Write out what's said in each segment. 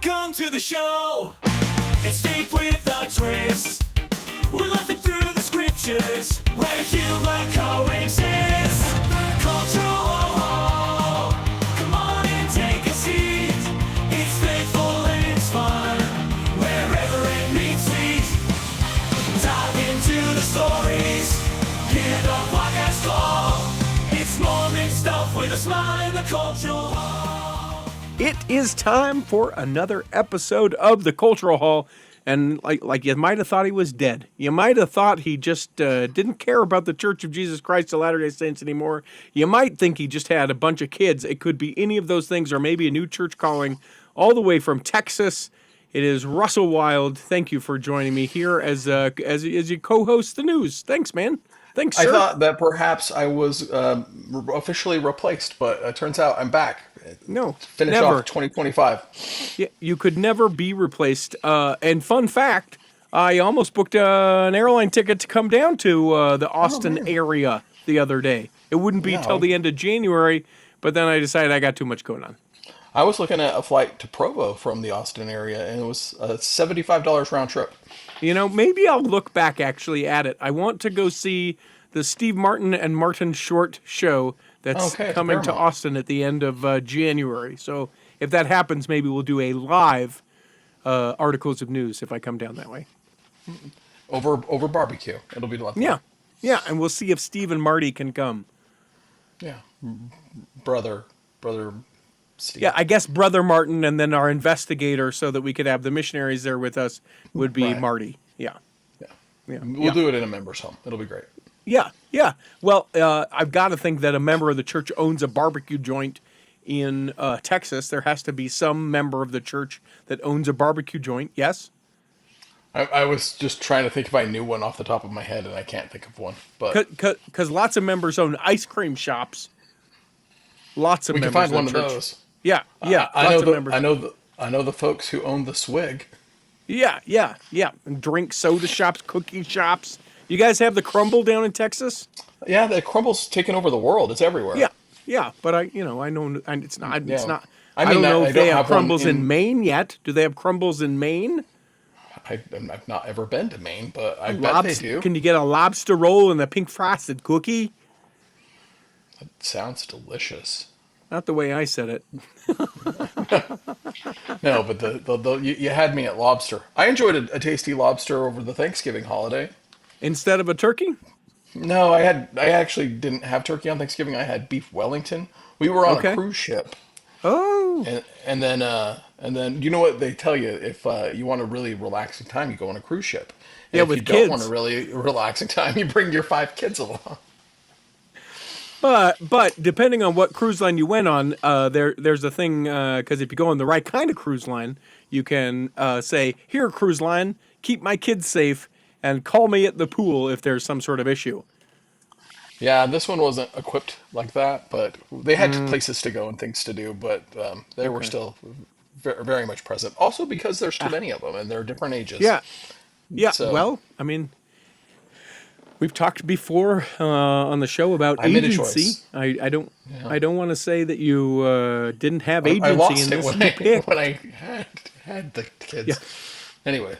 Welcome to the show. It's deep with the twist. We're laughing through the scriptures where humor coexists. Cultural. Come on and take a seat. It's faithful and it's fun. Wherever it meets feet. Dive into the stories. Hear the podcast call. It's morning stuff with a smile in the cultural hall. It is time for another episode of the Cultural Hall, and like you might have thought he was dead. You might have thought he just didn't care about the Church of Jesus Christ of Latter-day Saints anymore. You might think he just had a bunch of kids. It could be any of those things, or maybe a new church calling, all the way from Texas. It is Russell Wild. Thank you for joining me here as you co-host the news. Thanks, man. Thanks, sir. I thought that perhaps I was officially replaced, but it turns out I'm back. No, Finish never. off 2025. Yeah, you could never be replaced. And fun fact, I almost booked an airline ticket to come down to the Austin area the other day. It wouldn't be till the end of January, but then I decided I got too much going on. I was looking at a flight to Provo from the Austin area, and it was $75 round trip. You know, maybe I'll look back actually at it. I want to go see the Steve Martin and Martin Short show that's coming to Austin at the end of January. So if that happens, maybe we'll do a live articles of news if I come down that way. Over barbecue. It'll be lovely. Yeah, and we'll see if Steve and Marty can come. Yeah. Brother Steve. Yeah, I guess Brother Martin and then our investigator so that we could have the missionaries there with us would be Marty. Yeah. We'll do it in a member's home. It'll be great. Yeah. Well, I've got to think that a member of the church owns a barbecue joint in Texas. There has to be some member of the church that owns a barbecue joint. Yes? I was just trying to think if I knew one off the top of my head, and I can't think of one. But because lots of members own ice cream shops. Lots of we members can find of one the of church. those. Yeah. I know lots of members. I know the folks who own the Swig. Yeah. And drink soda shops, cookie shops. You guys have the Crumble down in Texas? Yeah, the Crumble's taken over the world. It's everywhere. Yeah. But I know, and it's not. Yeah. I don't know if they have crumbles one in Maine yet. Do they have crumbles in Maine? I've not ever been to Maine, but I bet they do. Can you get a lobster roll and a pink frosted cookie? That sounds delicious. Not the way I said it. No, but you had me at lobster. I enjoyed a tasty lobster over the Thanksgiving holiday. Instead of a turkey? No, I actually didn't have turkey on Thanksgiving. I had beef Wellington. We were on a cruise ship. Oh. And then you know what they tell you, if you want a really relaxing time, you go on a cruise ship. And if with you kids. don't want a really relaxing time, you bring your 5 kids along. But depending on what cruise line you went on, there's a thing, because if you go on the right kind of cruise line, you can say, here, cruise line, keep my kids safe, and call me at the pool if there's some sort of issue. Yeah, this one wasn't equipped like that, but they had places to go and things to do, but they were still very much present. Also because there's too many of them, and they're different ages. Yeah. So, well, I mean, we've talked before on the show about I made a agency. choice. I don't want to say that you didn't have agency I lost in it this. when I had the kids. Yeah. Anyway.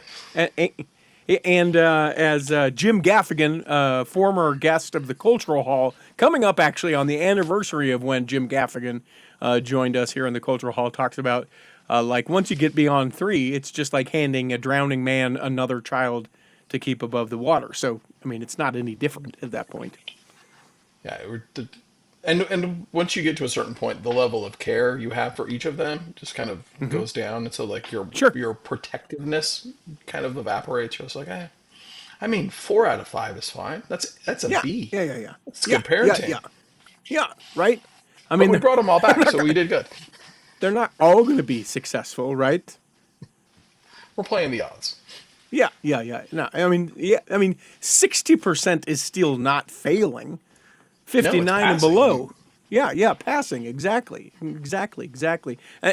And as Jim Gaffigan, former guest of the Cultural Hall, coming up actually on the anniversary of when Jim Gaffigan joined us here in the Cultural Hall, talks about like once you get beyond 3, it's just like handing a drowning man another child to keep above the water. So, I mean, it's not any different at that point. Yeah, and once you get to a certain point, the level of care you have for each of them just kind of goes down, and so like your protectiveness kind of evaporates. You're just like, I mean, 4 out of 5 is fine. That's a B. Yeah. It's good parenting. Yeah, right? I But mean, we brought them all back, so we did good. they're not all going to be successful, right? We're playing the odds. Yeah. No, I mean, 60% is still not failing. 59 and below. Yeah, passing. Exactly.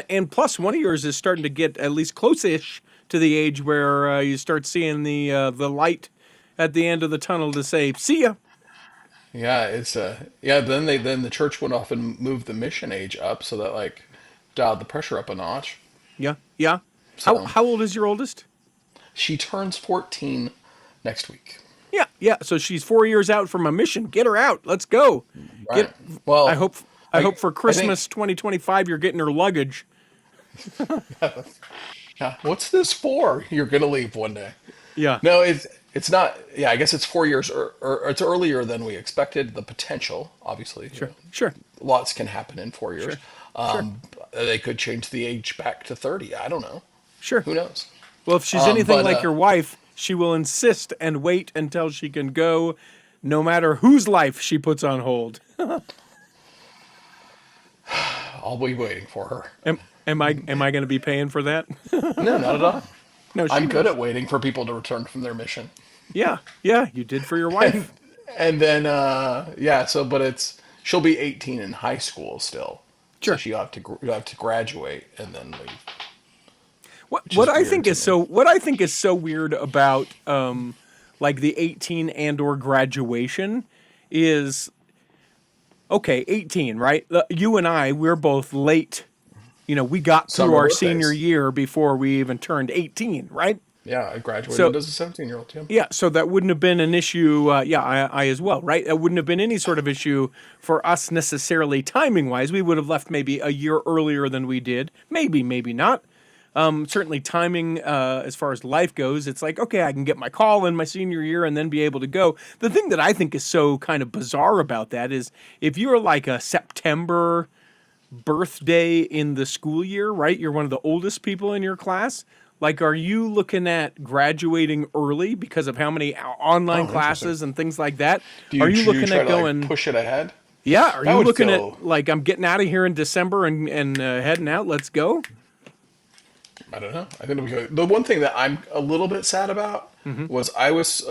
And plus, one of yours is starting to get at least close-ish to the age where you start seeing the light at the end of the tunnel to say, see ya. Yeah, it's then the church went off and moved the mission age up so that like dialed the pressure up a notch. Yeah. So How old is your oldest? she turns 14 next week. Yeah, yeah. So she's 4 years out from a mission. Get her out. Let's go. Right. Get. I Well, hope. I hope for I think Christmas 2025 you're getting her luggage. yeah, what's this for? You're gonna leave one day. Yeah. No, it's not. Yeah, I guess it's 4 years, or it's earlier than we expected. The potential, obviously, Sure. Sure. lots can happen in 4 years. Sure. Sure. They could change the age back to 30. I don't know. Sure. Who knows? Well, if she's anything But like your wife, she will insist and wait until she can go, no matter whose life she puts on hold. I'll be waiting for her. Am I going to be paying for that? No, not at all. No, she I'm good knows. at waiting for people to return from their mission. Yeah, yeah, you did for your wife. And then, yeah. So, but she'll be 18 in high school still. Sure. So you have to graduate and then leave. What I weird think to is me. so what I think is so weird about like the 18 and or graduation is okay, 18, right? You and I, we're both late. You know, we got through Summer our birthdays. senior year before we even turned 18, right? Yeah, I graduated So- as a 17-year-old, Tim. Yeah, so that wouldn't have been an issue. Yeah, I as well, right? That wouldn't have been any sort of issue for us necessarily timing wise. We would have left maybe a year earlier than we did. Maybe, maybe not. Certainly timing as far as life goes, it's like, okay, I can get my call in my senior year and then be able to go. The thing that I think is so kind of bizarre about that is if you're like a September birthday in the school year, right? You're one of the oldest people in your class. Like, are you looking at graduating early because of how many online classes and things like that? Are you looking try at to, going? like, push it ahead? Yeah, are That you would looking feel- at like I'm getting out of here in December and heading out? Let's go. I don't know. I think it'll be good. The one thing that I'm a little bit sad about was I was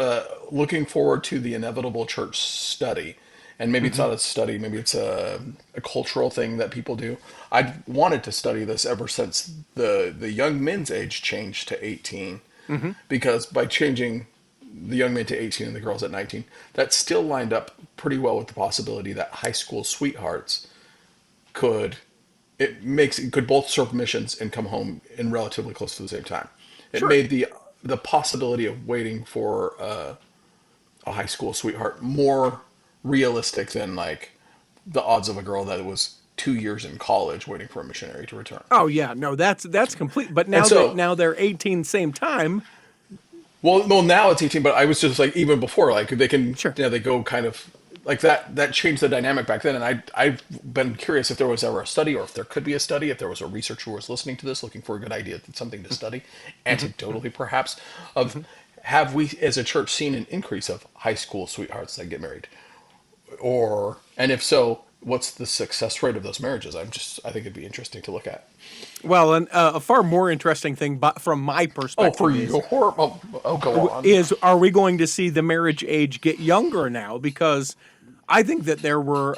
looking forward to the inevitable church study. And maybe it's not a study, maybe it's a cultural thing that people do. I wanted to study this ever since the young men's age changed to 18. Because by changing the young men to 18 and the girls at 19, that still lined up pretty well with the possibility that high school sweethearts could both serve missions and come home in relatively close to the same time. It Sure. made the possibility of waiting for a high school sweetheart more realistic than like the odds of a girl that was 2 years in college waiting for a missionary to return. Oh yeah, no, that's complete. But now And so- now they're 18 same time. Well, now it's 18, but I was just like even before, like they can, Sure. they go kind of like that. That changed the dynamic back then, and I've been curious if there was ever a study, or if there could be a study, if there was a researcher who was listening to this, looking for a good idea, something to study, anecdotally perhaps, of have we as a church seen an increase of high school sweethearts that get married, and if so, what's the success rate of those marriages? I think it'd be interesting to look at. Well, and a far more interesting thing, but from my Oh, perspective, for is, you, go on. are we going to see the marriage age get younger now? Because I think that there were,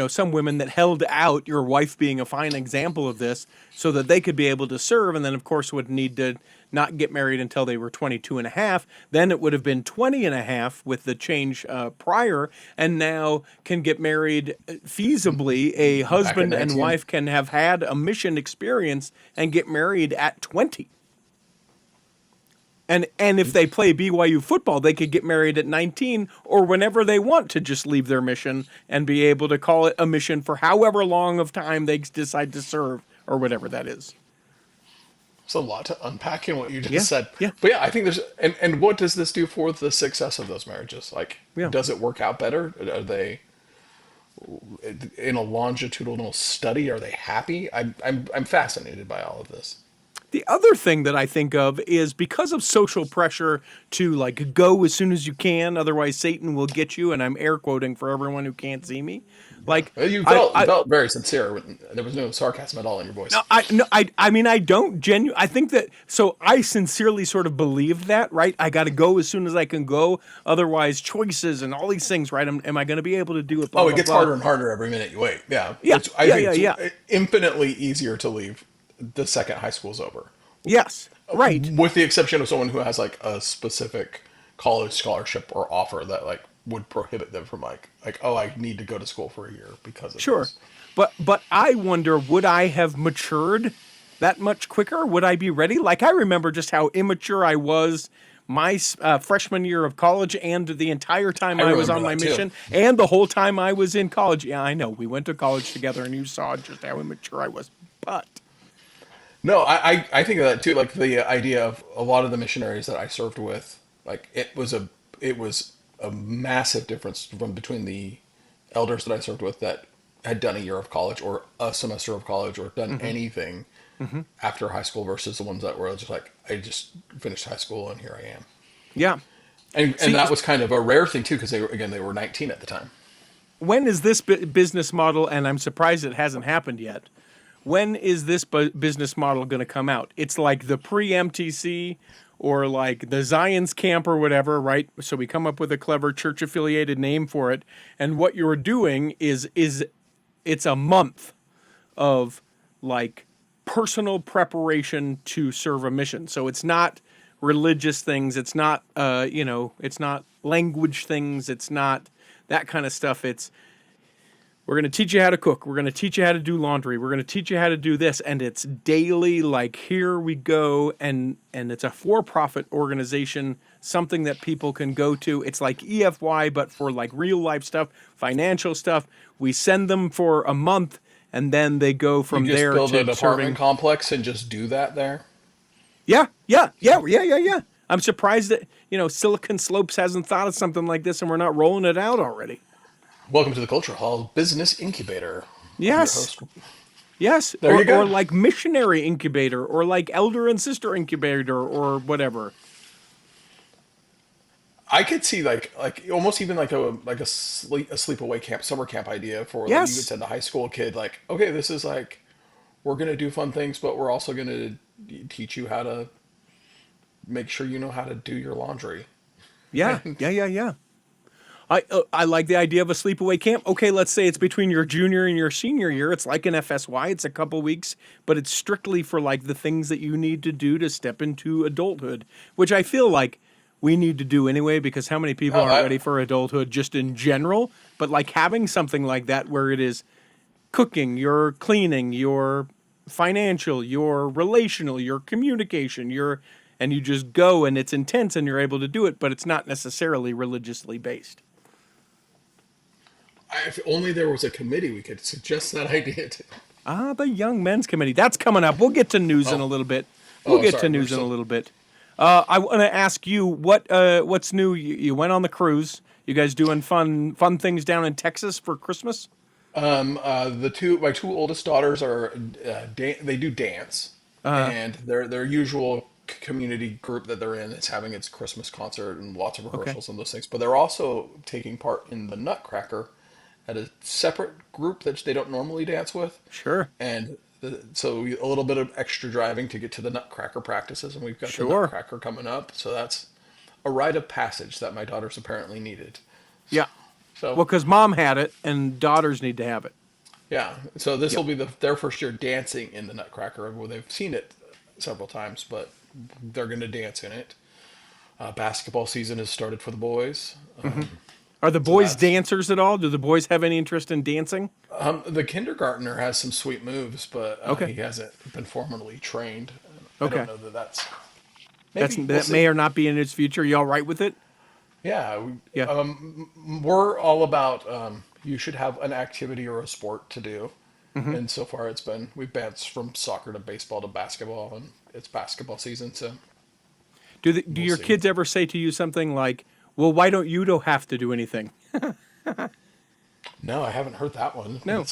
some women that held out, your wife being a fine example of this, so that they could be able to serve, and then, of course, would need to not get married until they were 22 and a half. Then it would have been 20 and a half with the change prior, and now can get married feasibly. A husband and 19. wife can have had a mission experience and get married at 20. And if they play BYU football, they could get married at 19 or whenever they want to just leave their mission and be able to call it a mission for however long of time they decide to serve or whatever that is. There's a lot to unpack in what you just Yeah, said. yeah. But yeah, I think there's and what does this do for the success of those marriages? Like, Yeah. does it work out better? Are they in a longitudinal study? Are they happy? I'm fascinated by all of this. The other thing that I think of is because of social pressure to like go as soon as you can, otherwise Satan will get you. And I'm air quoting for everyone who can't see me. Like You I- felt very sincere. There was no sarcasm at all in your voice. I mean, I don't I think that, so I sincerely sort of believe that, right? I got to go as soon as I can go. Otherwise, choices and all these things, right? Am I going to be able to do it? Blah, Oh, it blah, gets blah. harder and harder every minute you wait. Yeah. Yeah, I yeah, think yeah, it's infinitely easier to leave the second high school's over. Yes, right. With the exception of someone who has like a specific college scholarship or offer that like would prohibit them from like oh, I need to go to school for a year because of Sure. this. But I wonder, would I have matured that much quicker? Would I be ready? Like, I remember just how immature I was my freshman year of college and the entire time I was on remember my that too. mission and the whole time I was in college. Yeah, I know. We went to college together and you saw just how immature I was. But No, I think of that too. Like the idea of a lot of the missionaries that I served with, like it was a massive difference from between the elders that I served with that had done a year of college or a semester of college or done anything after high school versus the ones that were just like, I just finished high school and here I am. yeah. And See, that was kind of a rare thing too, because they were 19 at the time. when is this business model, and I'm surprised it hasn't happened yet, when is this business model going to come out? It's like the pre-MTC or like the Zion's Camp or whatever, right? So we come up with a clever church-affiliated name for it, and what you're doing is it's a month of like personal preparation to serve a mission. So it's not religious things, it's not it's not language things, it's not that kind of stuff. It's we're going to teach you how to cook. We're going to teach you how to do laundry. We're going to teach you how to do this. And it's daily, like, here we go. And it's a for-profit organization, something that people can go to. It's like EFY, but for like real life stuff, financial stuff. We send them for a month and then they go from You just there build to an apartment complex and just do that there. Yeah. I'm surprised that, Silicon Slopes hasn't thought of something like this and we're not rolling it out already. Welcome to the Culture Hall Business Incubator. I'm your Yes. host. Yes. There you go. Or like missionary incubator or like elder and sister incubator or whatever. I could see like almost even like a sleepaway camp, summer camp idea for like Yes. you could send a high school kid like, okay, this is like we're gonna do fun things, but we're also gonna teach you how to make sure you know how to do your laundry. Yeah. I like the idea of a sleepaway camp. Okay, let's say it's between your junior and your senior year. It's like an FSY. It's a couple weeks, but it's strictly for like the things that you need to do to step into adulthood, which I feel like we need to do anyway because how many people aren't ready for adulthood just in general? But like having something like that where it is cooking, your cleaning, your financial, your relational, your communication, and you just go and it's intense and you're able to do it, but it's not necessarily religiously based. If only there was a committee we could suggest that idea to. The Young Men's Committee. That's coming up. We'll get to news in a little bit. We'll get to news in a little bit. I want to ask you what's new. You went on the cruise. You guys doing fun things down in Texas for Christmas? My two oldest daughters are they do dance, and their usual community group that they're in is having its Christmas concert and lots of rehearsals and those things. But they're also taking part in the Nutcracker at a separate group that they don't normally dance with. Sure. And so a little bit of extra driving to get to the Nutcracker practices, and we've got the Nutcracker coming up. So that's a rite of passage that my daughters apparently needed. Yeah. So Well, because mom had it and daughters need to have it. yeah, so this will be their first year dancing in the Nutcracker. Well, they've seen it several times, but they're going to dance in it. Basketball season has started for the boys. Are the boys dancers at all? Do the boys have any interest in dancing? The kindergartner has some sweet moves, but Okay. he hasn't been formally trained. I Okay. don't know that that's. That may or not be in its future. You all right with it? Yeah, Yeah. we're all about you should have an activity or a sport to do. And so far we've bounced from soccer to baseball to basketball, and it's basketball season, so Do we'll your see. kids ever say to you something like, "Well, why don't have to do anything?" No, I haven't heard that one. No.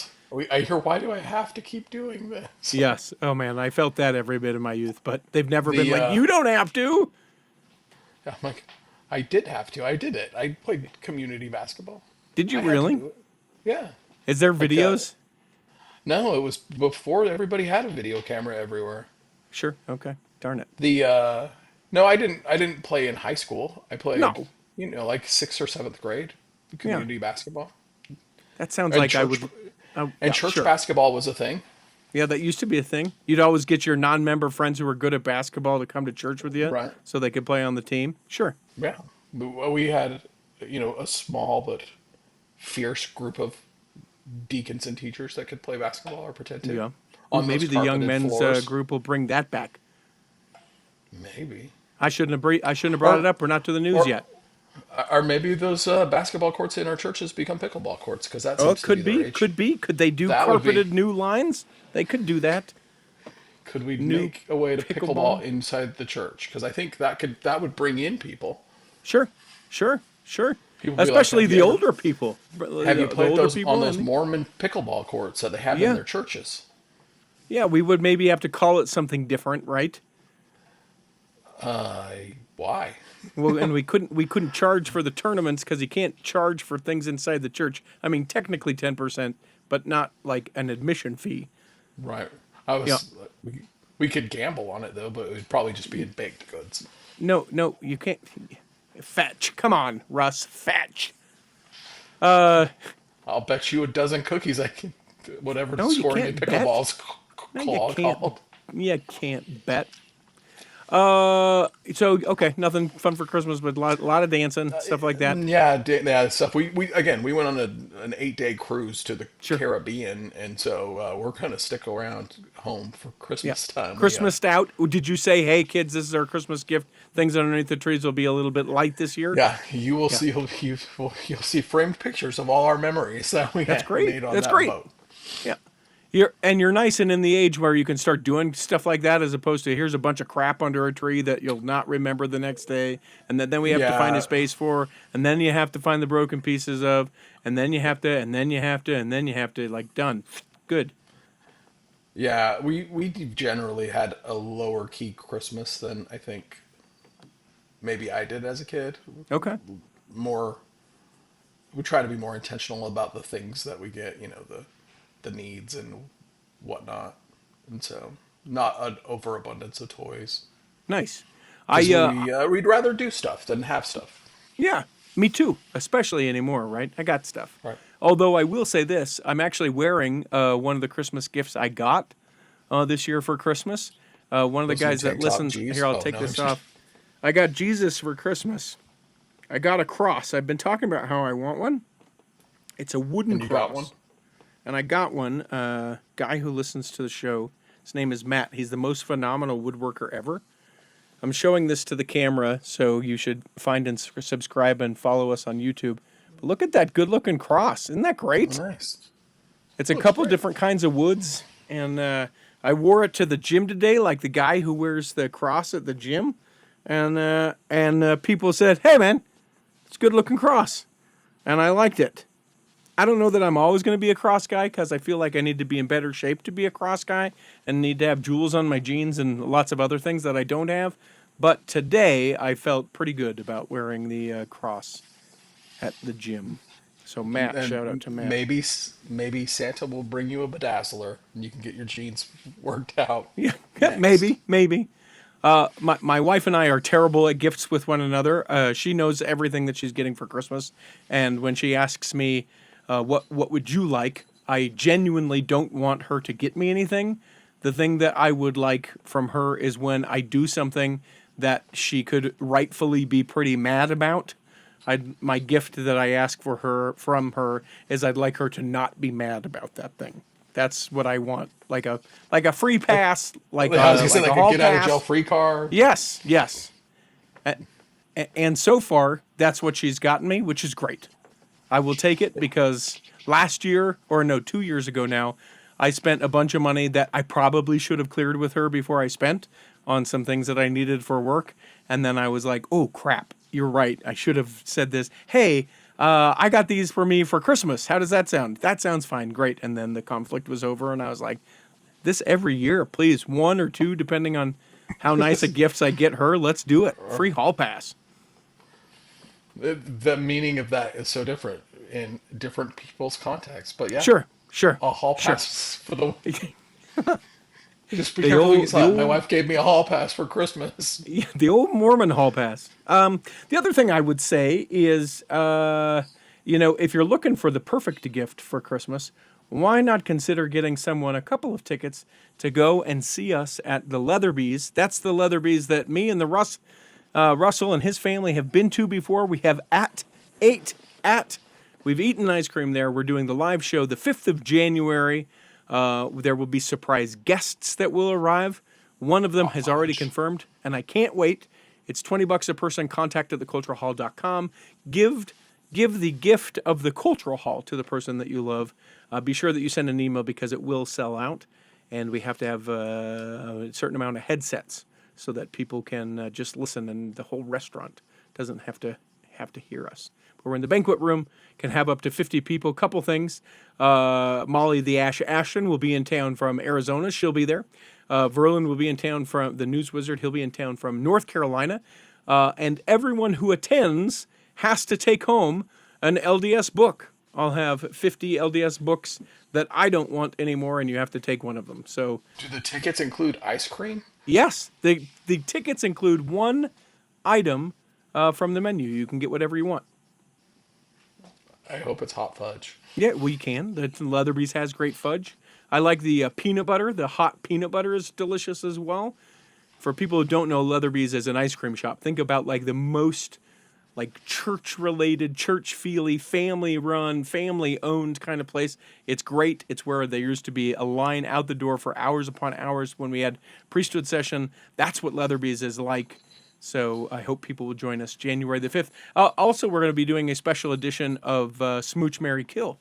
I hear, why do I have to keep doing this? Yes. Oh man, I felt that every bit of my youth, but they've never been The, like, "You don't have to." I'm like, I did have to. I did it. I played community basketball. Did you I had to really? do it. Yeah. Is there videos? No, it was before everybody had a video camera everywhere. Sure. Okay. Darn it. No, I didn't play in high school. I played, No. like 6th or 7th grade community basketball. That sounds And like I church- would. Oh, And yeah, church sure. basketball was a thing. Yeah, that used to be a thing. You'd always get your non-member friends who were good at basketball to come to church with you, Right. so they could play on the team. Sure. Yeah. We had, a small but fierce group of deacons and teachers that could play basketball or pretend to. Yeah. Ooh, on those maybe the young carpeted men's floors. group will bring that back. Maybe. I shouldn't have brought it up. We're not to the news Or yet. or maybe those basketball courts in our churches become pickleball courts because that Oh, seems to be could the be, rage. could be. Could they do That would be. carpeted new lines? They could do that. Could we New make a way to pickleball. pickleball inside the church? Because I think that would bring in people. Sure, sure, sure. People would be like, Especially the older people. have you The played older those on people. those Mormon pickleball courts that they have in Yeah. their churches? Yeah, we would maybe have to call it something different, right? Why? Well, and we couldn't charge for the tournaments because you can't charge for things inside the church. I mean, technically 10%, but not like an admission fee. Right. I was. Yeah. We could gamble on it though, but it would probably just be in baked goods. No, you can't. Fetch. Come on, Russ. Fetch. I'll bet you a dozen cookies. I can whatever No, you scoring in can't bet. pickleball's No, you can't. called. You can't bet. So okay, nothing fun for Christmas, but a lot of dancing, stuff like that. Yeah, stuff. We again we went on an 8-day cruise to the Sure. Caribbean, and so we're gonna stick around home for Yeah. Christmas time. Christmas out. Did you say, hey kids, this is our Christmas gift? Things underneath the trees will be a little bit light this year. Yeah, you will see. You'll see framed pictures of all our memories that we That's had great. made on That's that great. boat. Yeah. You're nice and in the age where you can start doing stuff like that as opposed to here's a bunch of crap under a tree that you'll not remember the next day and then we have to find a Yeah. space for and then you have to find the broken pieces of and then you have to and then you have to and then you have to like done. Good. Yeah, we generally had a lower key Christmas than I think maybe I did as a kid. Okay. More, we try to be more intentional about the things that we get, the needs and whatnot, and so not an overabundance of toys. Nice. 'Cause we'd rather do stuff than have stuff. Yeah, me too, especially anymore, right? I got stuff. Right. Although I will say this, I'm actually wearing one of the Christmas gifts I got this year for Christmas. One of the Those in guys that tank top listens, G's? here, I'll Oh, take no, this I'm just- off. I got Jesus for Christmas. I got a cross. I've been talking about how I want one. It's a wooden And you cross. got one? And I got one. Guy who listens to the show. His name is Matt. He's the most phenomenal woodworker ever. I'm showing this to the camera, so you should find and subscribe and follow us on YouTube. But look at that good-looking cross. Isn't that great? Nice. It's a Looks couple great. different kinds of woods, and I wore it to the gym today, like the guy who wears the cross at the gym, and people said, "Hey, man, it's a good-looking cross," and I liked it. I don't know that I'm always going to be a cross guy because I feel like I need to be in better shape to be a cross guy and need to have jewels on my jeans and lots of other things that I don't have. But today I felt pretty good about wearing the cross at the gym. So Matt, And shout out to Matt. maybe Santa will bring you a bedazzler, and you can get your jeans worked out. Yeah, next. maybe. My wife and I are terrible at gifts with one another. She knows everything that she's getting for Christmas, and when she asks me, what would you like? I genuinely don't want her to get me anything. The thing that I would like from her is when I do something that she could rightfully be pretty mad about. My gift that I ask from her is I'd like her to not be mad about that thing. That's what I want, like a free pass, like I was gonna say like like a hall a get out of pass. jail free card. Yes. And so far, that's what she's gotten me, which is great. I will take it because 2 years ago now, I spent a bunch of money that I probably should have cleared with her before I spent on some things that I needed for work. And then I was like, oh, crap, you're right. I should have said this. Hey, I got these for me for Christmas. How does that sound? That sounds fine. Great. And then the conflict was over and I was like, this every year, please. 1 or 2, depending on how nice a gifts I get her. Let's do it. Free hall pass. The meaning of that is so different in different people's contexts. But yeah, Sure. a hall Sure. pass for the. Just be The careful what you old- say. the My old- wife gave me a hall pass for Christmas. Yeah, the old Mormon hall pass. The other thing I would say is, if you're looking for the perfect gift for Christmas, why not consider getting someone a couple of tickets to go and see us at the Leatherby's? That's the Leatherby's that me and the Russell and his family have been to before. We have We've eaten ice cream there. We're doing the live show the 5th of January. There will be surprise guests that will arrive. One of them has already confirmed, and I can't wait. It's $20 a person. Contact at theculturalhall.com. Give the gift of the Cultural Hall to the person that you love. Be sure that you send an email because it will sell out, and we have to have a certain amount of headsets so that people can just listen, and the whole restaurant doesn't have to hear us. We're in the banquet room, can have up to 50 people. Couple things. Molly the Ash Ashton will be in town from Arizona. She'll be there. Verlin will be in town from the News Wizard. He'll be in town from North Carolina. And everyone who attends has to take home an LDS book. I'll have 50 LDS books that I don't want anymore, and you have to take one of them. So, do the tickets include ice cream? Yes, the tickets include one item from the menu. You can get whatever you want. I hope it's hot fudge. Yeah, well, you can. The Leatherby's has great fudge. I like the peanut butter. The hot peanut butter is delicious as well. For people who don't know Leatherby's as an ice cream shop, think about like the most like church-related, church-feely, family-run, family-owned kind of place. It's great. It's where there used to be a line out the door for hours upon hours when we had priesthood session. That's what Leatherby's is like. So I hope people will join us January the 5th. Also, we're going to be doing a special edition of Smooch, Marry, Kill.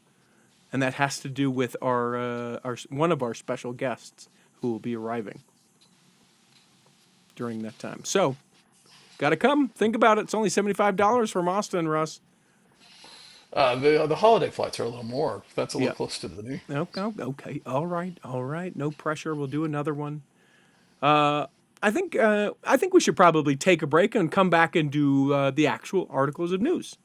And that has to do with our one of our special guests who will be arriving during that time. So, got to come. Think about it. It's only $75 from Austin, Russ. The holiday flights are a little more. That's a little close to the new. Okay. All right. No pressure. We'll do another one. I think we should probably take a break and come back and do the actual articles of news.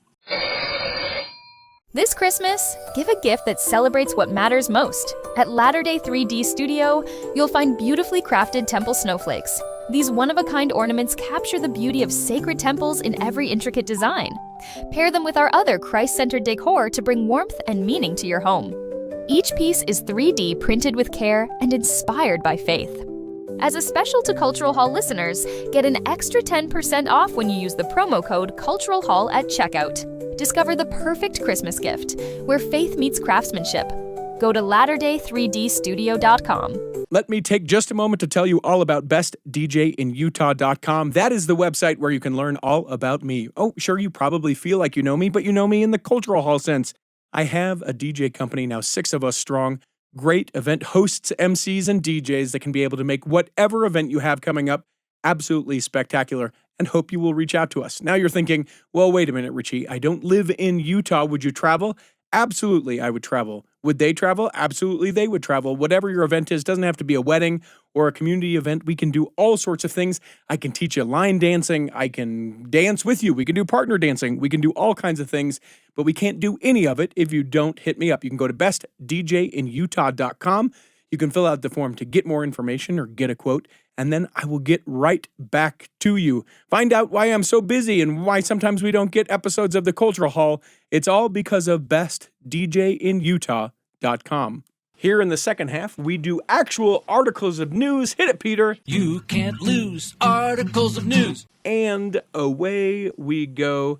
This Christmas, give a gift that celebrates what matters most. At Latter Day 3D Studio, you'll find beautifully crafted temple snowflakes. These one-of-a-kind ornaments capture the beauty of sacred temples in every intricate design. Pair them with our other Christ-centered decor to bring warmth and meaning to your home. Each piece is 3D printed with care and inspired by faith. As a special to Cultural Hall listeners, get an extra 10% off when you use the promo code Cultural Hall at checkout. Discover the perfect Christmas gift, where faith meets craftsmanship. Go to latterdaythreedstudio.com. Let me take just a moment to tell you all about bestdjinutah.com. That is the website where you can learn all about me. Oh, sure, you probably feel like you know me, but you know me in the Cultural Hall sense. I have a DJ company, now 6 of us strong. Great event hosts, MCs, and DJs that can be able to make whatever event you have coming up absolutely spectacular, and hope you will reach out to us. Now you're thinking, well, wait a minute, Richie, I don't live in Utah. Would you travel? Absolutely, I would travel. Would they travel? Absolutely, they would travel. Whatever your event is, doesn't have to be a wedding or a community event. We can do all sorts of things. I can teach you line dancing. I can dance with you. We can do partner dancing. We can do all kinds of things, but we can't do any of it if you don't hit me up. You can go to bestdjinutah.com. You can fill out the form to get more information or get a quote, and then I will get right back to you. Find out why I'm so busy and why sometimes we don't get episodes of the Cultural Hall. It's all because of bestdjinutah.com. Here in the second half, we do actual articles of news. Hit it, Peter. You can't lose articles of news. And away we go.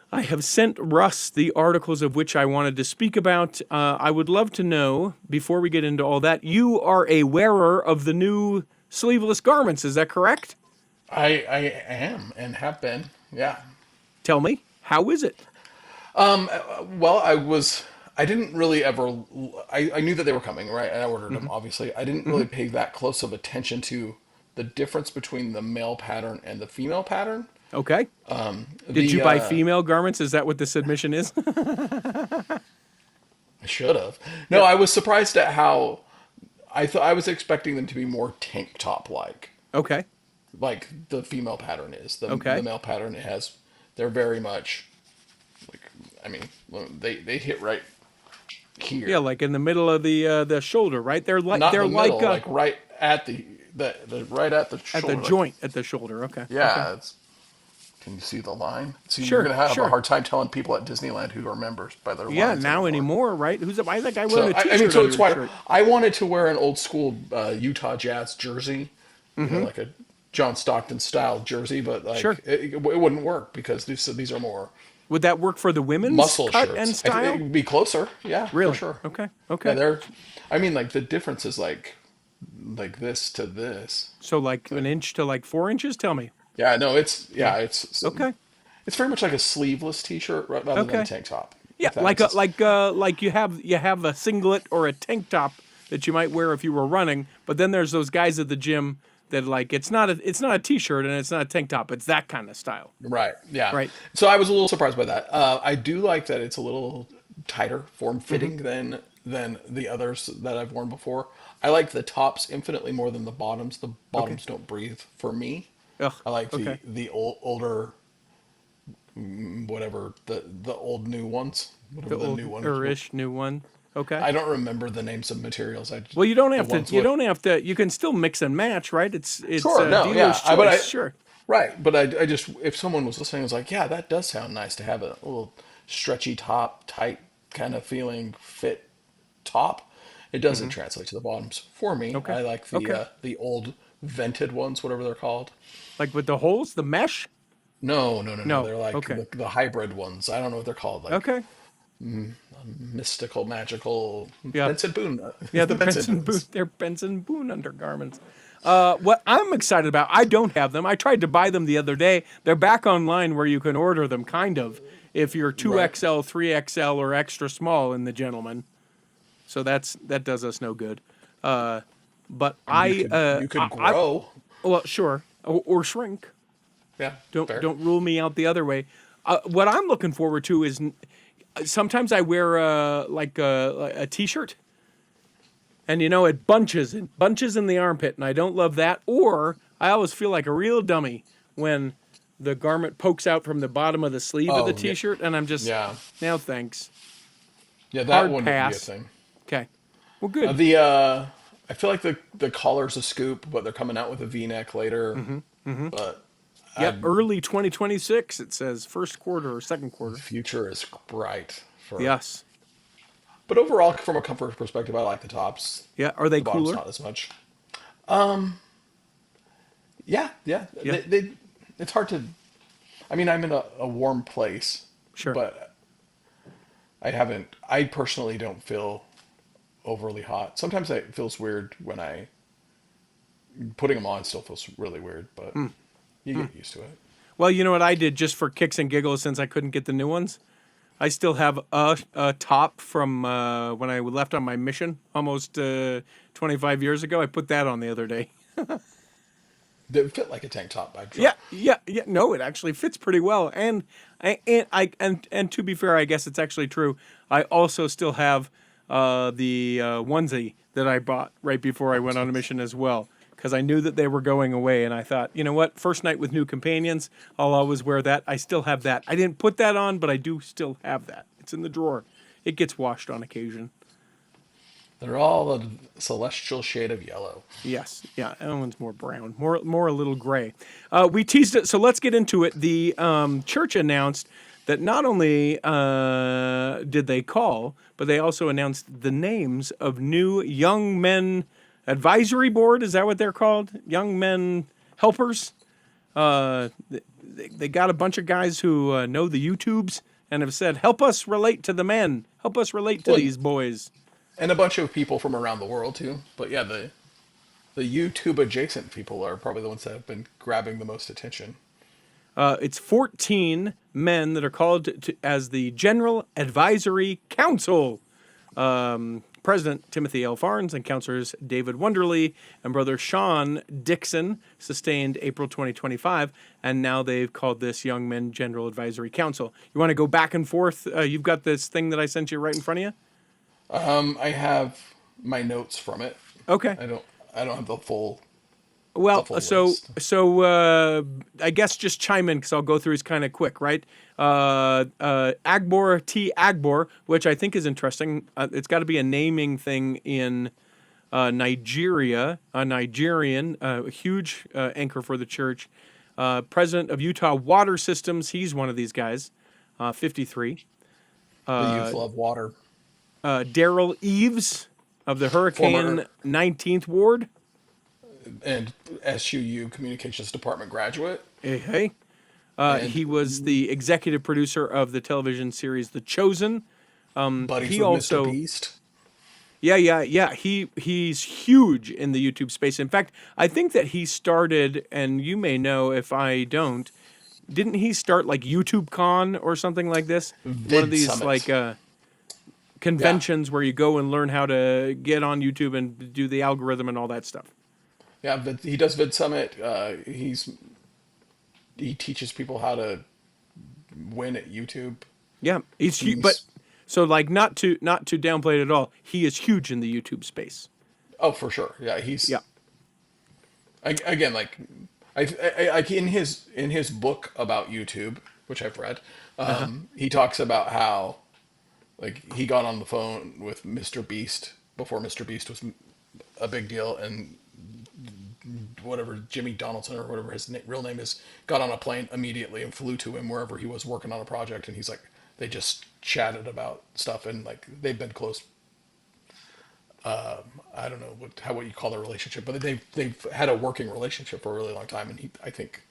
I have sent Russ the articles of which I wanted to speak about. I would love to know, before we get into all that, you are a wearer of the new sleeveless garments. Is that correct? I am and have been. Yeah. Tell me, how is it? Well, I didn't really ever, I knew that they were coming, right? And I ordered them, obviously. I didn't really pay that close of attention to the difference between the male pattern and the female pattern. Okay. Did you buy female garments? Is that what this admission is? I should have. No, I was surprised at how I was expecting them to be more tank top like. Okay. Like the female pattern is. The male pattern they're very much like, I mean, they hit right here. Yeah, like in the middle of the shoulder, right? They're like Not they're the like middle, like right at the right at the shoulder. at the joint at the shoulder. Okay. Yeah, Okay. Can you see the line? See, Sure, you're going to have sure. a hard time telling people at Disneyland who are members by their Yeah, lines now anymore, right? Why is that guy wearing a t-shirt? I mean, so under it's his why shirt? I wanted to wear an old school Utah Jazz jersey, you know, like a John Stockton style jersey, but like Sure. it wouldn't work because these are more Would that work for the women's muscle cut shirts. and I think style? it would be closer. Yeah, Really? for sure. Okay. Yeah, Okay. I mean, like the difference is like this to this. So like an inch to like 4 inches? Tell me. Yeah, no, Yeah. it's Okay. it's very much like a sleeveless t-shirt rather than a Okay. tank top. Yeah, If that makes sense. like you have a singlet or a tank top that you might wear if you were running, but then there's those guys at the gym that like it's not a t-shirt and it's not a tank top. It's that kind of style. Right. Yeah. Right. So I was a little surprised by that. I do like that it's a little tighter, form fitting than the others that I've worn before. I like the tops infinitely more than the bottoms. The bottoms don't breathe for me. Ugh. I like Okay. the older whatever the old new ones. Whatever the new ones were. Or-ish new one. Okay. I don't remember the names of materials. Well, you don't the have to. ones You with- don't have to. You can still mix and match, right? It's Sure, no, dealer's yeah, choice. but Sure. right, but I just if someone was listening, I was like, yeah, that does sound nice to have a little stretchy top, tight kind of feeling fit top. It doesn't translate to the bottoms for me. Okay. I like Okay. the old vented ones, whatever they're called. Like with the holes, the mesh. No. No, They're like okay. the hybrid ones. I don't know what they're called. Like Okay. mystical, magical. Yeah. Benson Boone. Yeah, the Benson Boone. They're Benson Boone undergarments. What I'm excited about, I don't have them. I tried to buy them the other day. They're back online where you can order them, kind of, if you're 2XL, 3XL, or extra small in the gentleman. So that does us no good. But You could grow. well, sure, or shrink. Yeah. Don't fair. don't rule me out the other way. What I'm looking forward to is sometimes I wear like a t-shirt, and it bunches in the armpit, and I don't love that. Or I always feel like a real dummy when the garment pokes out from the bottom of the sleeve of the yeah. t-shirt, and I'm just Yeah. no thanks. Yeah, that Hard one would be a pass. thing. Okay, well good. I feel like the collar's a scoop, but they're coming out with a V-neck later. But Yep, early 2026. It says first quarter or second quarter. the future is bright for. Yes. But overall, from a comfort perspective, I like the tops. Yeah. Are they The bottoms cooler? not as much. Yeah. Yeah. It's hard to. I mean, I'm in a warm place. Sure. But I personally don't feel overly hot. Sometimes it feels weird when putting them on still feels really weird, but you get used to it. Well, you know what I did just for kicks and giggles since I couldn't get the new ones? I still have a top from when I left on my mission almost 25 years ago. I put that on the other day. They fit like a tank top. I'd drop. Yeah. No, it actually fits pretty well. And to be fair, I guess it's actually true. I also still have the onesie that I bought right before I went on a mission as well, because I knew that they were going away, and I thought, you know what? First night with new companions, I'll always wear that. I still have that. I didn't put that on, but I do still have that. It's in the drawer. It gets washed on occasion. They're all a celestial shade of yellow. Yes, yeah. That one's more brown, more a little gray. We teased it, so let's get into it. The church announced that not only did they call, but they also announced the names of new young men advisory board. Is that what they're called? Young men helpers. They got a bunch of guys who know the YouTubes and have said, "Help us relate to the men. Help us relate to these boys." And a bunch of people from around the world too. But yeah, the YouTube adjacent people are probably the ones that have been grabbing the most attention. It's 14 men that are called as the General Advisory Council. President Timothy L. Farnes and counselors David Wonderly and brother Sean Dixon sustained April 2025, and now they've called this Young Men General Advisory Council. You want to go back and forth? You've got this thing that I sent you right in front of you? I have my notes from it. Okay. I don't have the full. Well, full so I guess just chime in because I'll go through these kind of quick, right? Agbor T. Agbor, which I think is interesting. It's got to be a naming thing in Nigeria. A Nigerian, a huge anchor for the church. President of Utah Water Systems. He's one of these guys. 53. The youth love water. Daryl Eves of the Hurricane 19th Ward. And SUU Communications Department graduate. Hey. And He was the executive producer of the television series The Chosen. buddies He with Mr. also, Beast. yeah. He's huge in the YouTube space. In fact, I think that he started, and you may know if I don't, didn't he start like YouTube Con or something like this? One of Vid these Summit. like Yeah. conventions where you go and learn how to get on YouTube and do the algorithm and all that stuff. Yeah, but he does Vid Summit. He teaches people how to win at YouTube. Yeah, he's huge, but He's so like not to downplay it at all. He is huge in the YouTube space. Oh, for sure. Yeah, he's Yeah. again like like in his book about YouTube, which I've read, he talks about how like he got on the phone with Mr. Beast before Mr. Beast was a big deal, and whatever Jimmy Donaldson or whatever his real name is got on a plane immediately and flew to him wherever he was working on a project, and he's like they just chatted about stuff, and like they've been close. I don't know what you call their relationship, but they've had a working relationship for a really long time, and I think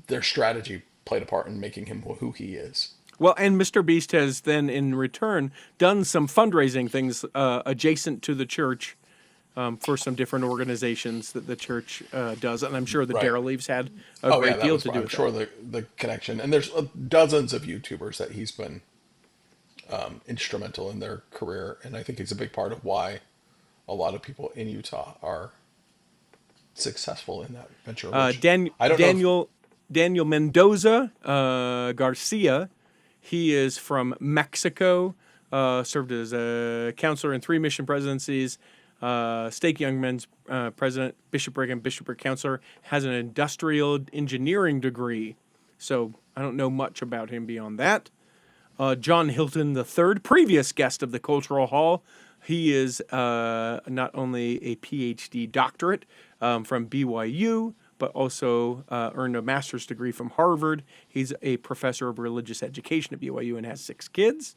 their strategy played a part in making him who he is. Well, and Mr. Beast has then, in return, done some fundraising things adjacent to the church for some different organizations that the church does, and I'm sure that Right. Daryl Leaves had a Oh yeah, great that deal was to do I'm with sure that. the connection, and there's dozens of YouTubers that he's been instrumental in their career, and I think he's a big part of why a lot of people in Utah are successful in that venture. Which I don't know. Daniel Mendoza Garcia, he is from Mexico, served as a counselor in 3 mission presidencies, Stake Young Men's president, bishopric and bishopric counselor, has an industrial engineering degree. So I don't know much about him beyond that. John Hilton III, previous guest of the Cultural Hall. He is not only a PhD doctorate from BYU, but also earned a master's degree from Harvard. He's a professor of religious education at BYU and has 6 kids.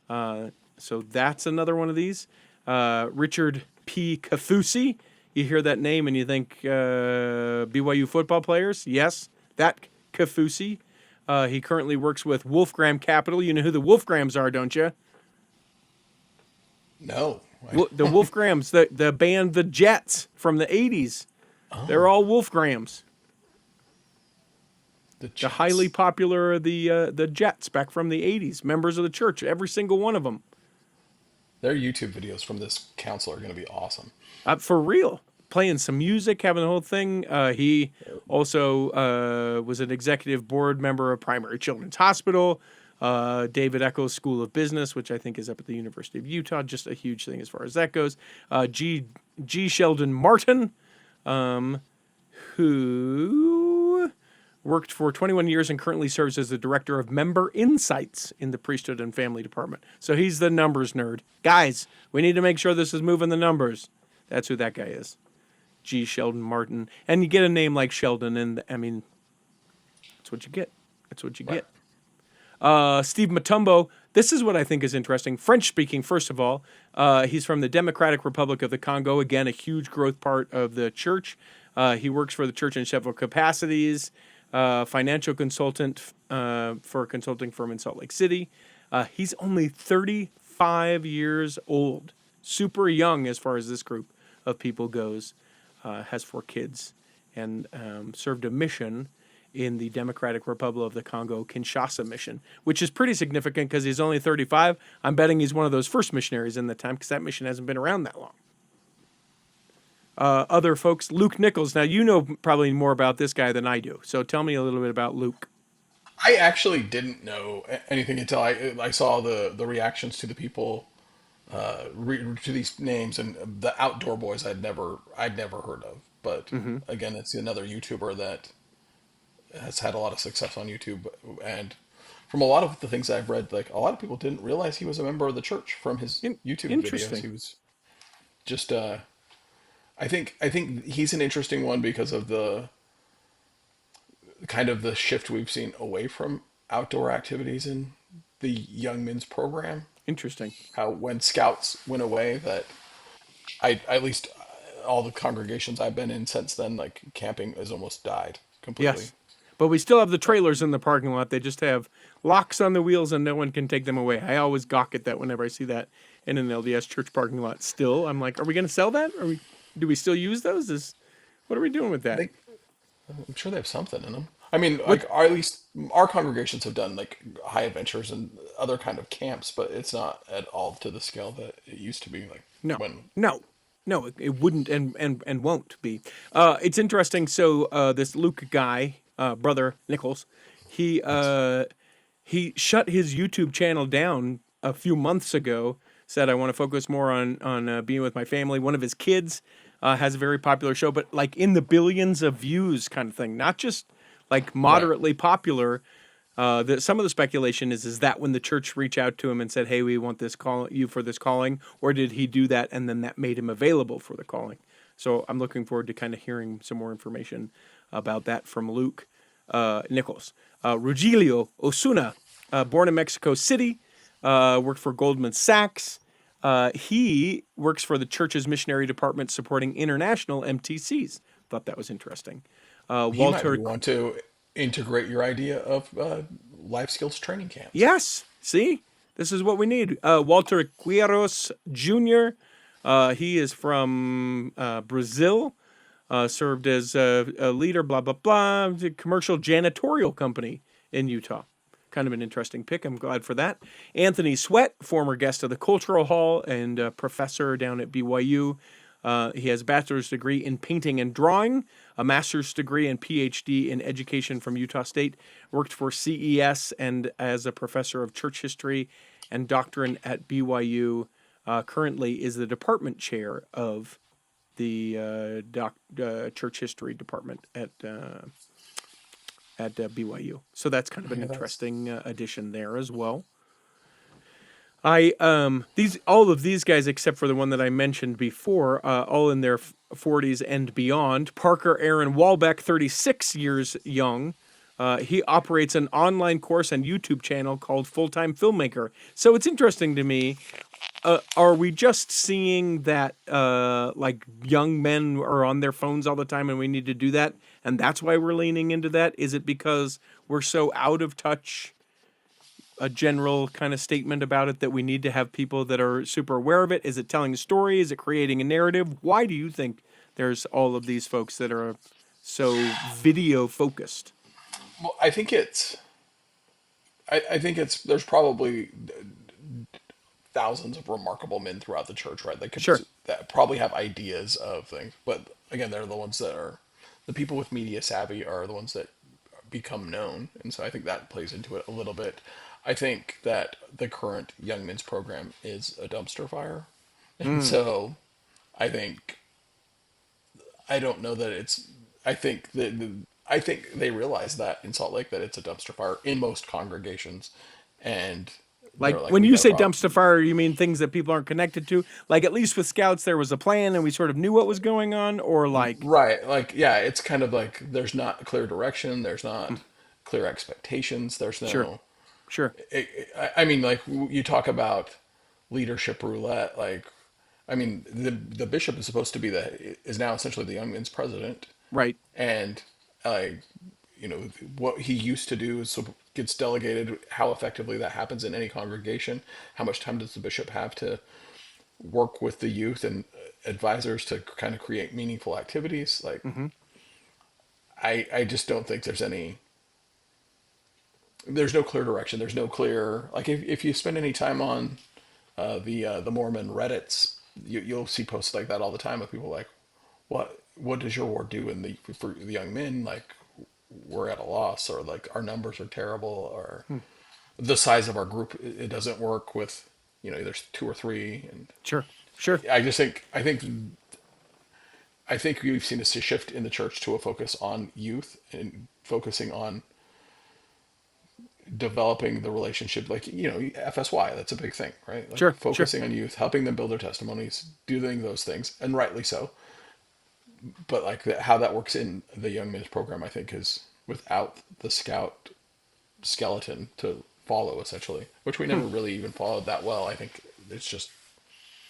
So that's another one of these. Richard P. Kafusi. You hear that name and you think BYU football players? Yes, that Kafusi. He currently works with Wolfgram Capital. You know who the Wolfgrams are, don't you? No. The Wolfgrams, the band The Jets from the 80s. They're all Wolfgrams. The highly popular the Jets back from the 80s. Members of the church, every single one of them. Their YouTube videos from this council are going to be awesome. For real. Playing some music, having the whole thing. He also was an executive board member of Primary Children's Hospital, David Eccles School of Business, which I think is up at the University of Utah. Just a huge thing as far as that goes. G. Sheldon Martin, who worked for 21 years and currently serves as the director of member insights in the priesthood and family department. So he's the numbers nerd. Guys, we need to make sure this is moving the numbers. That's who that guy is. G. Sheldon Martin. And you get a name like Sheldon, and I mean, that's what you get. That's what you get. Steve Matumbo. This is what I think is interesting. French speaking, first of all. He's from the Democratic Republic of the Congo. Again, a huge growth part of the church. He works for the church in several capacities. Financial consultant for a consulting firm in Salt Lake City. He's only 35 years old. Super young as far as this group of people goes. Has 4 kids and served a mission in the Democratic Republic of the Congo, Kinshasa mission, which is pretty significant because he's only 35. I'm betting he's one of those first missionaries in that time because that mission hasn't been around that long. Other folks, Luke Nichols. Now, you know probably more about this guy than I do, so tell me a little bit about Luke. I actually didn't know anything until I saw the reactions to the people to these names, and the Outdoor Boys I'd never heard of. But again, it's another YouTuber that has had a lot of success on YouTube, and from a lot of the things I've read, like a lot of people didn't realize he was a member of the church from his YouTube videos. Interesting. He was just I think he's an interesting one because of the kind of the shift we've seen away from outdoor activities in the young men's program. Interesting. How when scouts went away, that I at least all the congregations I've been in since then, like camping has almost died completely. Yes. But we still have the trailers in the parking lot. They just have locks on the wheels and no one can take them away. I always gawk at that whenever I see that in an LDS church parking lot. Still, I'm like, are we going to sell that? Do we still use those? What are we doing with that? I'm sure they have something in them. I mean, like, or at least our congregations have done like high adventures and other kind of camps, but it's not at all to the scale that it used to be. Like No, when no, it wouldn't and won't be. It's interesting. So this Luke guy, brother Nichols, he he shut his YouTube channel down a few months ago. Said I want to focus more on being with my family. One of his kids has a very popular show, but like in the billions of views kind of thing, not just like moderately popular. Some of the speculation is that when the church reached out to him and said, "Hey, we want you for this calling," or did he do that and then that made him available for the calling? So I'm looking forward to kind of hearing some more information about that from Luke Nichols. Rugilio Osuna, born in Mexico City, worked for Goldman Sachs. He works for the church's missionary department supporting international MTCs. Thought that was interesting. Walter, you want to integrate your idea of life skills training camps. Yes. See, this is what we need. Walter Quiros Jr. He is from Brazil. Served as a leader. Blah blah blah. A commercial janitorial company in Utah. Kind of an interesting pick. I'm glad for that. Anthony Sweat, former guest of the Cultural Hall and professor down at BYU. He has a bachelor's degree in painting and drawing, a master's degree and PhD in education from Utah State, worked for CES and as a professor of church history and doctrine at BYU. Currently is the department chair of the church history department at BYU. So that's kind of an interesting addition there as well. All of these guys, except for the one that I mentioned before, all in their 40s and beyond. Parker Aaron Walbeck, 36 years young. He operates an online course and YouTube channel called Full Time Filmmaker. So it's interesting to me. Are we just seeing that like young men are on their phones all the time and we need to do that? And that's why we're leaning into that? Is it because we're so out of touch? A general kind of statement about it that we need to have people that are super aware of it? Is it telling a story? Is it creating a narrative? Why do you think there's all of these folks that are so video focused? Well, I think there's probably thousands of remarkable men throughout the church, right? Sure. That probably have ideas of things, but again, they're the ones that are the people with media savvy are the ones that become known, and so I think that plays into it a little bit. I think that the current Young Men's program is a dumpster fire. And so I don't know that I think they realize that in Salt Lake that it's a dumpster fire in most congregations. And Like they're when we you got say Rob. dumpster fire, you mean things that people aren't connected to? Like at least with Scouts, there was a plan and we sort of knew what was going on, or like, Right. Like, yeah, it's kind of like there's not clear direction. There's not clear expectations. There's no. sure, I mean, like you talk about leadership roulette. Like, I mean, the bishop is supposed to be is now essentially the Young Men's president, right, and what he used to do is gets delegated. How effectively that happens in any congregation. How much time does the bishop have to work with the youth and advisors to kind of create meaningful activities? Like, I just don't think there's no clear direction. There's no clear, like if you spend any time on the Mormon Reddits, you'll see posts like that all the time of people like, what does your ward do for the young men? Like, we're at a loss, or like our numbers are terrible, or the size of our group, it doesn't work with, there's 2 or 3. And sure. I think we've seen a shift in the church to a focus on youth and focusing on developing the relationship, like, FSY, that's a big thing, right? Like focusing on youth, helping them build their testimonies, doing those things, and rightly so. But like how that works in the Young Men's program, I think, is without the Scout skeleton to follow, essentially, which we never really even followed that well. I think it's just,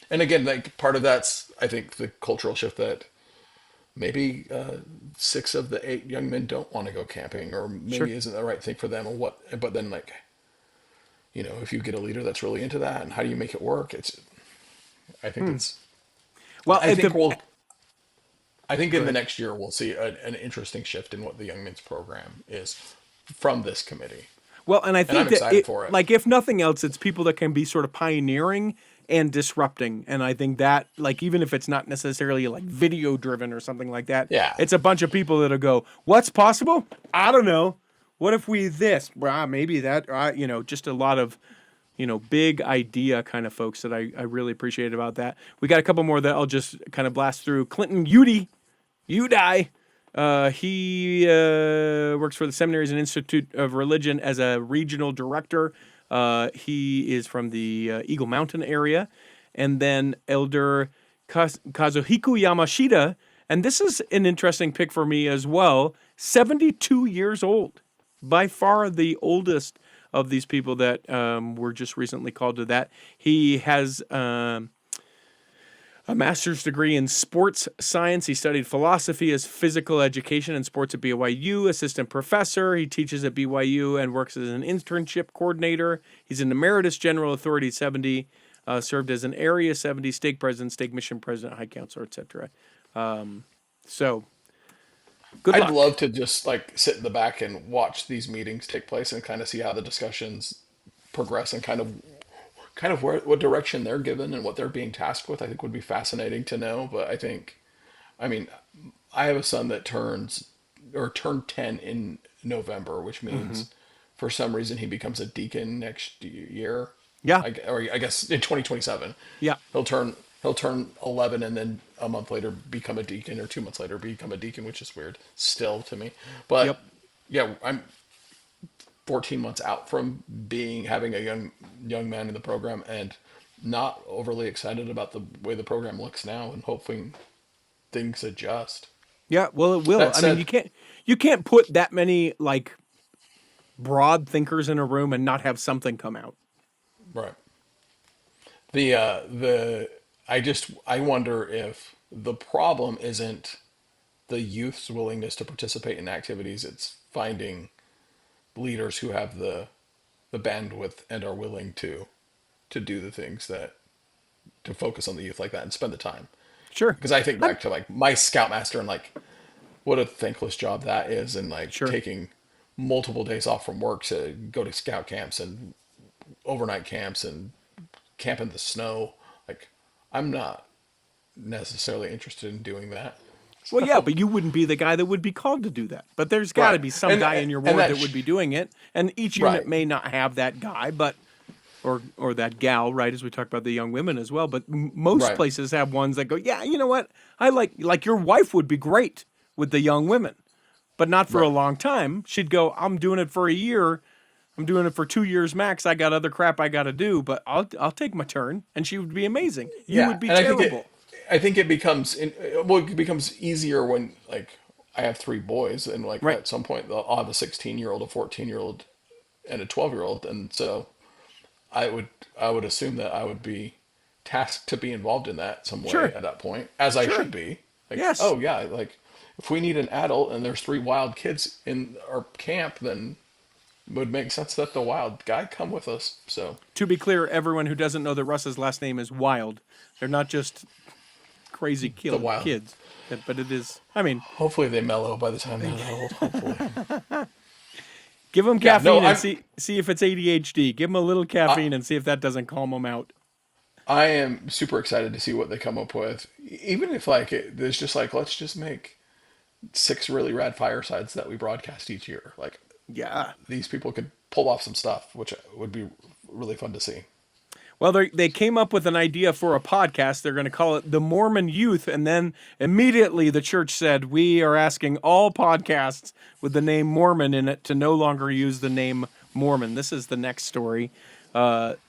and again, like part of that's, I think, the cultural shift that maybe 6 of the 8 young men don't want to go camping, or Sure. maybe isn't the right thing for them, or what. But then, like, if you get a leader that's really into that, and how do you make it work? I think it's, Well, I at think the we'll, I think go in the ahead. next year we'll see an interesting shift in what the young men's program is from this committee, Well, and I and I'm think that excited for it. like, if nothing else, it's people that can be sort of pioneering and disrupting. And I think that, like, even if it's not necessarily like video driven or something like that, Yeah, it's a bunch of people that'll go, "What's possible? I don't know. What if we this? Well, maybe that." Just a lot of big idea kind of folks that I really appreciate about that. We got a couple more that I'll just kind of blast through. Clinton Udi. He works for the Seminaries and Institute of Religion as a regional director. He is from the Eagle Mountain area. And then Elder Kazuhiko Yamashita. And this is an interesting pick for me as well. 72 years old. By far the oldest of these people that were just recently called to that. He has a master's degree in sports science. He studied philosophy as physical education and sports at BYU, assistant professor. He teaches at BYU and works as an internship coordinator. He's an emeritus general authority 70, served as an area 70, stake president, stake mission president, high counselor, etc. So good I'd luck. love to just like sit in the back and watch these meetings take place and kind of see how the discussions progress, and kind of what direction they're given and what they're being tasked with. I think would be fascinating to know. But I mean, I have a son that turned 10 in November, which means for some reason he becomes a deacon next year. Yeah. Or I guess in 2027, Yeah. he'll turn 11, and then a month later become a deacon, or 2 months later become a deacon, which is weird still to me. Yep. But yeah, I'm 14 months out from having a young man in the program, and not overly excited about the way the program looks now, and hoping things adjust. Yeah. Well, it will. That I mean, said, you can't put that many like broad thinkers in a room and not have something come out. right. I wonder if the problem isn't the youth's willingness to participate in activities. It's finding leaders who have the bandwidth and are willing to do the things to focus on the youth like that and spend the time. Sure. Because I think I'm back to like my scoutmaster, and like what a thankless job that is, and like sure. taking multiple days off from work to go to scout camps and overnight camps and camp in the snow. Like, I'm not necessarily interested in doing that. Well, yeah, but you wouldn't be the guy that would be called to do that. But there's got to Right. be some guy in your And ward that that would be doing it, and each unit right. may not have that guy, but or that gal, right? As we talked about the young women as well, but most Right. places have ones that go, yeah, you know what? I like your wife would be great with the young women, but not for a Right. long time. She'd go, I'm doing it for a year. I'm doing it for 2 years max. I got other crap I got to do, but I'll take my turn, and she would be amazing. You Yeah, would be and terrible. I think it becomes it becomes easier when like I have 3 boys, and like Right. at some point I'll have a 16-year-old, a 14-year-old, and a 12-year-old, and so I would assume that I would be tasked to be involved in that some way Sure. at that point, as I Sure. should be. Like, Yes. oh yeah, like if we need an adult and there's 3 wild kids in our camp, then it would make sense that the wild guy come with us. So To be clear, everyone who doesn't know that Russ's last name is Wild, they're not just crazy killed Wild. kids, but it is. I mean, hopefully they mellow by the time they're that old. Hopefully. give them Yeah, caffeine no, and see if it's ADHD. Give them a little caffeine and see if that doesn't calm them out. I am super excited to see what they come up with. Even if like there's just like, let's just make 6 really rad firesides that we broadcast each year. Like, Yeah. these people could pull off some stuff, which would be really fun to see. Well, they came up with an idea for a podcast. They're going to call it The Mormon Youth. And then immediately the church said, we are asking all podcasts with the name Mormon in it to no longer use the name Mormon. This is the next story.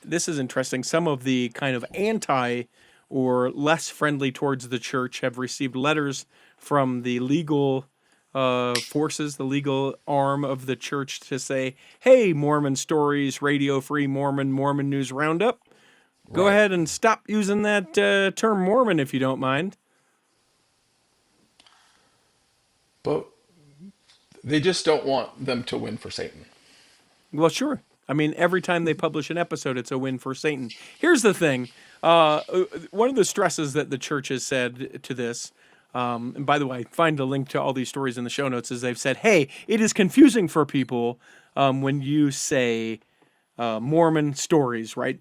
This is interesting. Some of the kind of anti or less friendly towards the church have received letters from the legal forces, the legal arm of the church, to say, hey, Mormon Stories, Radio Free Mormon, Mormon News Roundup, go Right. ahead and stop using that term Mormon if you don't mind. But they just don't want them to win for Satan. Well, sure. I mean, every time they publish an episode, it's a win for Satan. Here's the thing. One of the stresses that the church has said to this, and by the way, find a link to all these stories in the show notes, is they've said, hey, it is confusing for people when you say Mormon stories, right?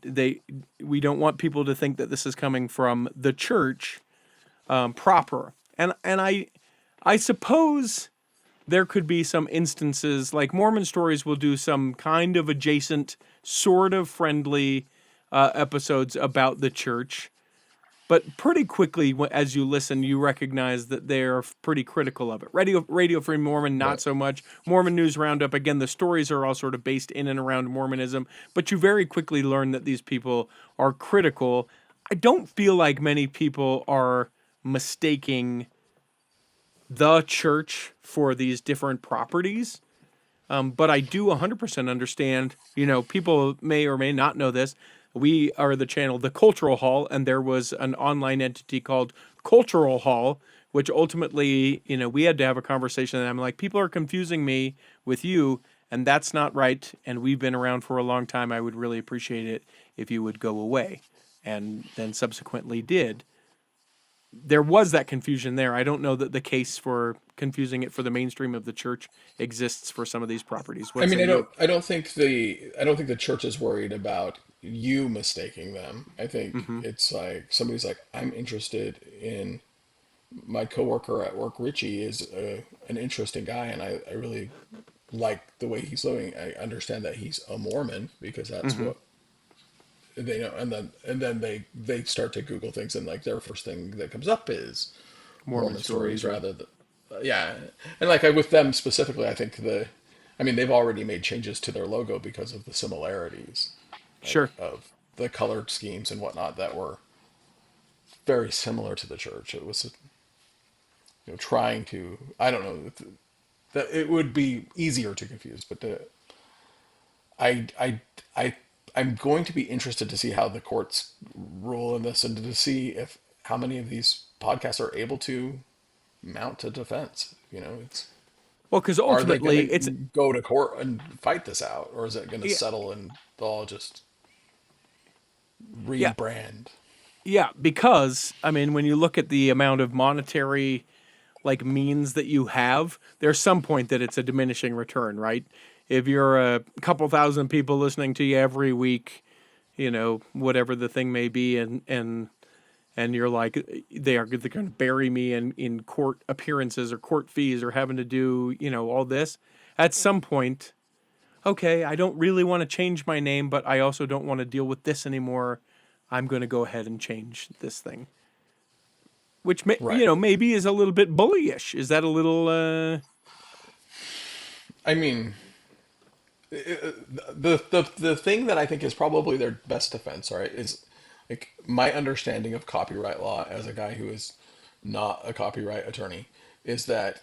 We don't want people to think that this is coming from the church proper. And I suppose there could be some instances like Mormon stories will do some kind of adjacent, sort of friendly episodes about the church. But pretty quickly, as you listen, you recognize that they're pretty critical of it. Radio Free Mormon, not so much. Mormon News Roundup, again, the stories are all sort of based in and around Mormonism. But you very quickly learn that these people are critical. I don't feel like many people are mistaking the church for these different properties. But I do 100% understand, people may or may not know this. We are the channel, The Cultural Hall, and there was an online entity called Cultural Hall, which ultimately, we had to have a conversation. And I'm like, people are confusing me with you, and that's not right. And we've been around for a long time. I would really appreciate it if you would go away. And then subsequently did. There was that confusion there. I don't know that the case for confusing it for the mainstream of the church exists for some of these properties. I mean, I don't think the church is worried about you mistaking them. I think it's like somebody's like, I'm interested in my coworker at work. Richie is an interesting guy, and I really like the way he's living. I understand that he's a Mormon because that's what they know, and then they start to Google things, and like their first thing that comes up is Mormon stories rather than and like with them specifically, I think they've already made changes to their logo because of the similarities of the colored schemes and whatnot that were very similar to the church. It was trying to, I don't know, that it would be easier to confuse, but I I I I'm going to be interested to see how the courts rule in this, and to see if how many of these podcasts are able to mount a defense. It's because are they ultimately going to go to court and fight this out, or is it going to settle and they'll all just rebrand? Yeah, because I mean, when you look at the amount of monetary means that you have, there's some point that it's a diminishing return, right? If you're a couple thousand people listening to you every week, whatever the thing may be, and you're like, they're going to bury me in court appearances or court fees or having to do, all this. At some point, okay, I don't really want to change my name, but I also don't want to deal with this anymore. I'm going to go ahead and change this thing. Which, maybe is a little bit bullyish. Is that a little... I mean, the thing that I think is probably their best defense, all right, is like my understanding of copyright law as a guy who is not a copyright attorney is that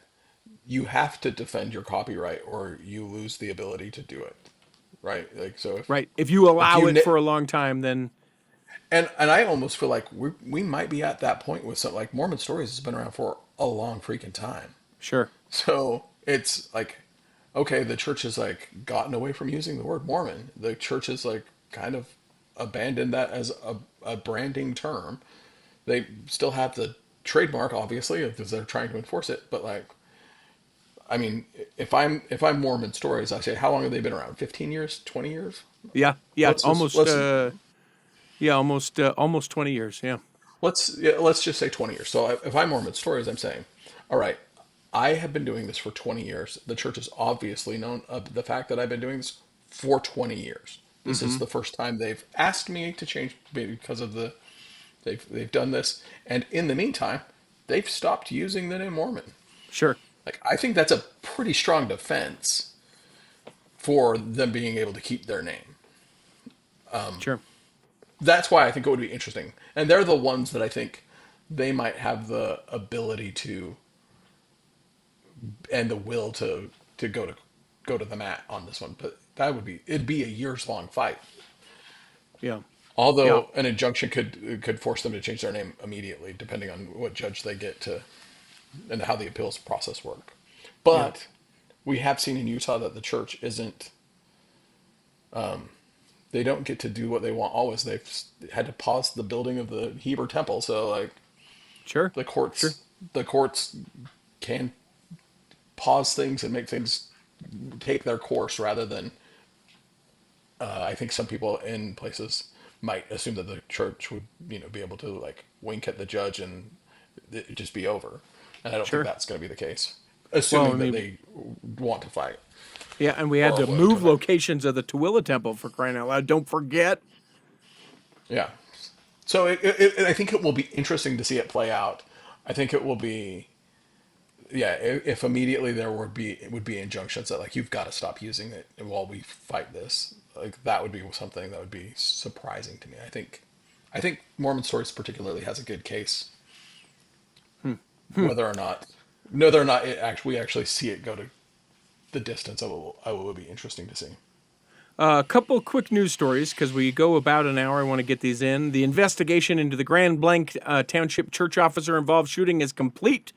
you have to defend your copyright or you lose the ability to do it, right? Like so, if you allow it for a long time, then. And I almost feel like we might be at that point with something like Mormon Stories has been around for a long freaking time. Sure. So it's like, okay, the church has gotten away from using the word Mormon. The church has kind of abandoned that as a branding term. They still have the trademark, obviously, because they're trying to enforce it. But I mean, if I'm Mormon Stories, I say, how long have they been around? 15 years? 20 years? Yeah, almost 20 years. Yeah. Let's just say 20 years. So if I'm Mormon Stories, I'm saying, all right, I have been doing this for 20 years. The church has obviously known of the fact that I've been doing this for 20 years. This is the first time they've asked me to change because of they've done this. And in the meantime, they've stopped using the name Mormon. Sure. I think that's a pretty strong defense for them being able to keep their name. Sure. That's why I think it would be interesting. And they're the ones that I think they might have the ability to and the will to go to the mat on this one. But it'd be a years long fight. Yeah. Although an injunction could force them to change their name immediately, depending on what judge they get to and how the appeals process work. But we have seen in Utah that the church isn't, they don't get to do what they want always. They've had to pause the building of the Hebrew temple. So like Sure. the Sure. courts can pause things and make things take their course rather than, I think some people in places might assume that the church would, be able to like wink at the judge and it just be over. And I don't think Sure. that's going to be the case, Well, I assuming that mean, they want to fight yeah, and we or had are to willing to move fight. locations of the Tooele Temple for crying out loud. Don't forget. Yeah. So I think it will be interesting to see it play out. I think it will be, yeah, if immediately there would be injunctions that like you've got to stop using it while we fight this. Like that would be something that would be surprising to me. I think Mormon Stories particularly has a good case, whether or not we actually see it go to the distance. I will be interesting to see. A couple quick news stories because we go about an hour. I want to get these in. The investigation into the Grand Blanc Township church officer involved shooting is complete.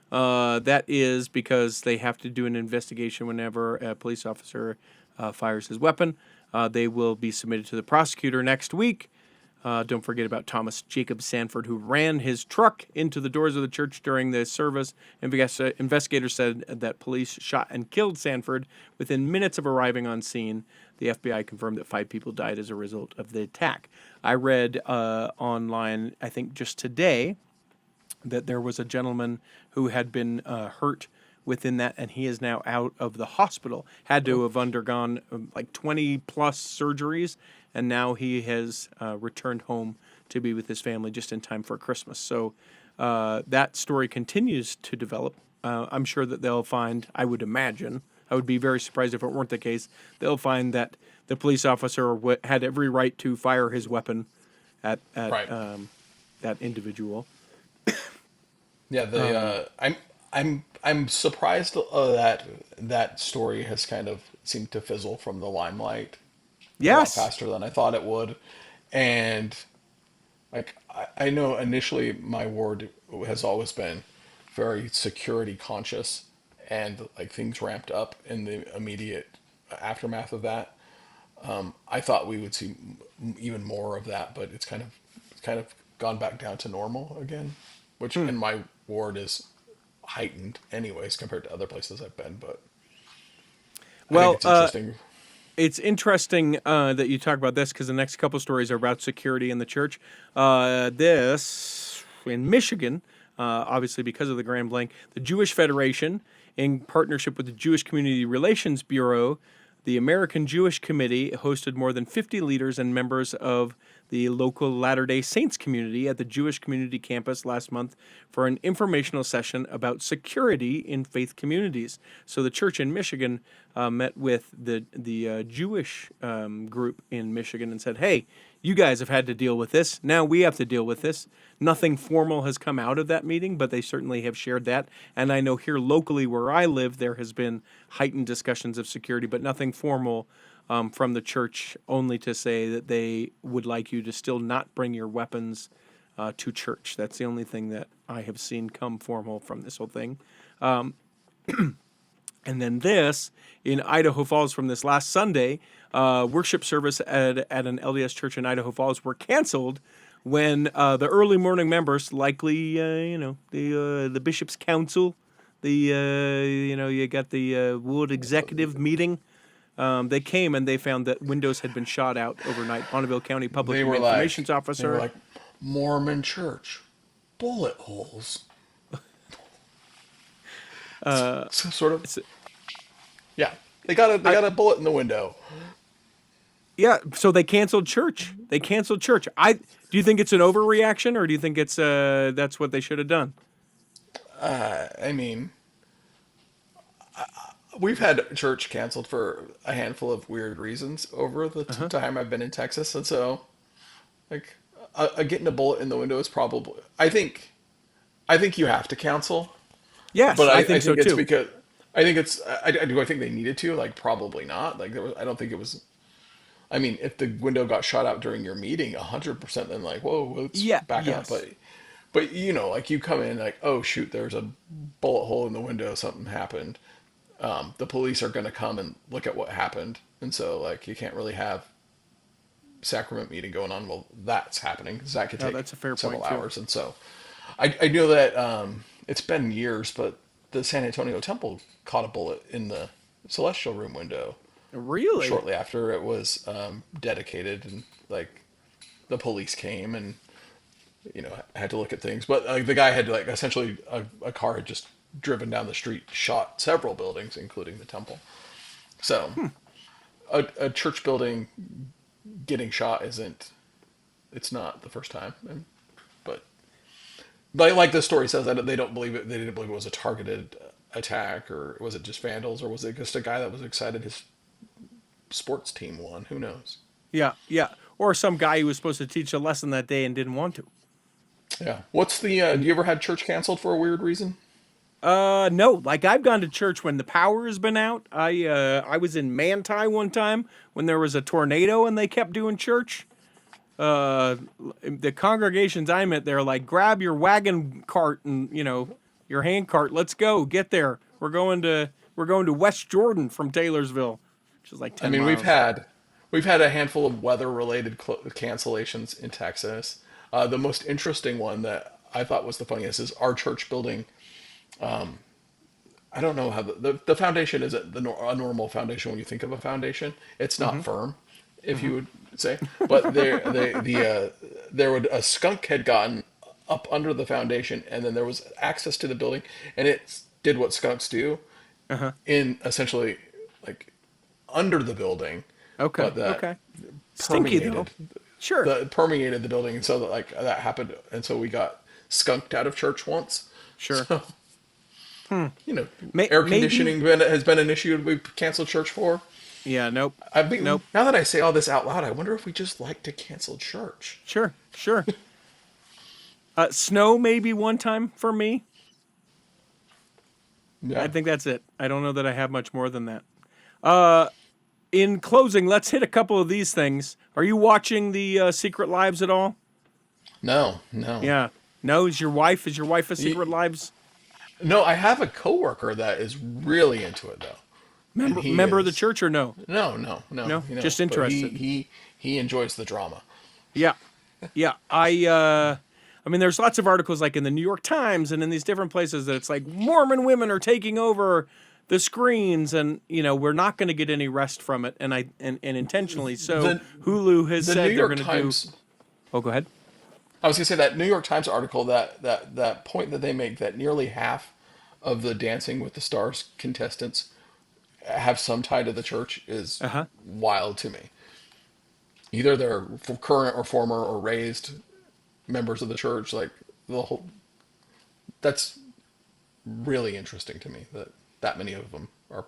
That is because they have to do an investigation whenever a police officer fires his weapon. They will be submitted to the prosecutor next week. Don't forget about Thomas Jacob Sanford, who ran his truck into the doors of the church during the service. Investigators said that police shot and killed Sanford within minutes of arriving on scene. The FBI confirmed that 5 people died as a result of the attack. I read online, I think just today, that there was a gentleman who had been hurt within that, and he is now out of the hospital. Had to have undergone like 20 plus surgeries, and now he has returned home to be with his family just in time for Christmas. So that story continues to develop. I'm sure that they'll find, I would imagine, I would be very surprised if it weren't the case, they'll find that the police officer had every right to fire his weapon at Right. that individual. Yeah, I'm surprised that story has kind of seemed to fizzle from the limelight a lot Yes. faster than I thought it would. And like I know initially my ward has always been very security conscious, and like things ramped up in the immediate aftermath of that. I thought we would see even more of that, but it's kind of gone back down to normal again, which in my ward is heightened anyways compared to other places I've been. But I Well, think it's interesting. it's interesting that you talk about this because the next couple stories are about security in the church. This in Michigan, obviously because of the Grand Blanc, the Jewish Federation, in partnership with the Jewish Community Relations Bureau, the American Jewish Committee, hosted more than 50 leaders and members of the local Latter-day Saints community at the Jewish Community Campus last month for an informational session about security in faith communities. So the church in Michigan met with the Jewish group in Michigan and said, hey, you guys have had to deal with this. Now we have to deal with this. Nothing formal has come out of that meeting, but they certainly have shared that. And I know here locally where I live, there has been heightened discussions of security, but nothing formal from the church, only to say that they would like you to still not bring your weapons to church. That's the only thing that I have seen come formal from this whole thing. And then this, in Idaho Falls from this last Sunday, worship service at an LDS church in Idaho Falls were canceled when the early morning members, likely, the bishop's council, you got the Wood executive meeting, they came and they found that windows had been shot out overnight. Bonneville County Public They were Information like, Officer. they were like Mormon church, bullet holes. Sort of. Yeah, they got a bullet in the window. Yeah, so they canceled church. They canceled church. Do you think it's an overreaction, or do you think it's that's what they should have done? I mean, we've had church canceled for a handful of weird reasons over the time I've been in Texas, and so like getting a bullet in the window is probably. I think you have to cancel, Yes, but I I think so think it's too. because I think it's. I think they needed to? Like probably not. Like there was. I don't think it was. I mean, if the window got shot out during your meeting, 100%, then like, whoa, let's Yeah, back up. yes. But like you come in like, oh shoot, there's a bullet hole in the window, something happened. the police are going to come and look at what happened, and so like you can't really have sacrament meeting going on while that's happening because that could Oh, take that's a fair several point too. hours. And so I know that it's been years, but the San Antonio Temple caught a bullet in the celestial room window Really? shortly after it was dedicated, and like the police came and had to look at things. But the guy had like essentially a car had just driven down the street, shot several buildings, including the temple. So a church building getting shot it's not the first time. But like the story says, that they don't believe it. They didn't believe it was a targeted attack, or was it just vandals, or was it just a guy that was excited his sports team won? Who knows? Yeah, yeah. Or some guy who was supposed to teach a lesson that day and didn't want to. Yeah. What's the? Do you ever had church canceled for a weird reason? No. Like I've gone to church when the power has been out. I was in Manti one time when there was a tornado and they kept doing church. The congregations I'm at, they're like, grab your wagon cart and your hand cart. Let's go. Get there. We're going to West Jordan from Taylorsville, which is like 10 I mean, miles. we've had a handful of weather related cancellations in Texas. The most interesting one that I thought was the funniest is our church building. I don't know how the foundation isn't a normal foundation when you think of a foundation. It's not firm, if you would say. But a skunk had gotten up under the foundation, and then there was access to the building, and it did what skunks do in essentially like under the building. Okay. But that Okay. Stinky though. Sure. Permeated the building, and so that happened, and so we got skunked out of church once. Sure. So, air conditioning has been an issue we've canceled church for. Yeah. Nope. Now that I say all this out loud, I wonder if we just like to cancel church. Sure. Sure. Snow maybe one time for me. Yeah. I think that's it. I don't know that I have much more than that. In closing, let's hit a couple of these things. Are you watching the Secret Lives at all? No. Yeah. No, is your wife a Secret Lives No, I have a coworker that is really into it though. member of the church or no? No. No? You know, Just but interested. He enjoys the drama. Yeah. Yeah. I mean, there's lots of articles like in the New York Times and in these different places that it's like Mormon women are taking over the screens, and we're not going to get any rest from it, and intentionally so. Hulu has said they're going to do. Oh, go ahead. I was going to say that New York Times article, that point that they make, that nearly half of the Dancing with the Stars contestants have some tie to the church, is wild to me. Either they're current or former or raised members of the church. Like that's really interesting to me that many of them are.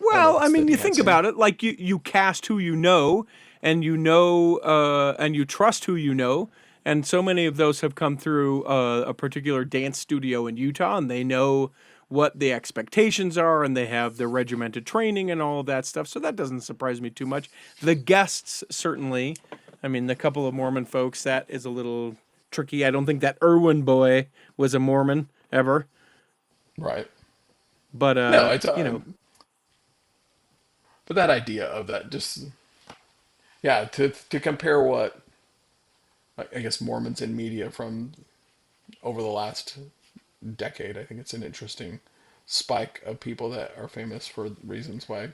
Well, I mean, you think about it, like you cast who you know, and and you trust who you know. And so many of those have come through a particular dance studio in Utah, and they know what the expectations are, and they have the regimented training and all of that stuff. So that doesn't surprise me too much. The guests, certainly. I mean, the couple of Mormon folks, that is a little tricky. I don't think that Irwin boy was a Mormon ever. Right. But, no, it's, but that idea of that just, yeah, to compare what, I guess, Mormons in media from over the last decade, I think it's an interesting spike of people that are famous for reasons why.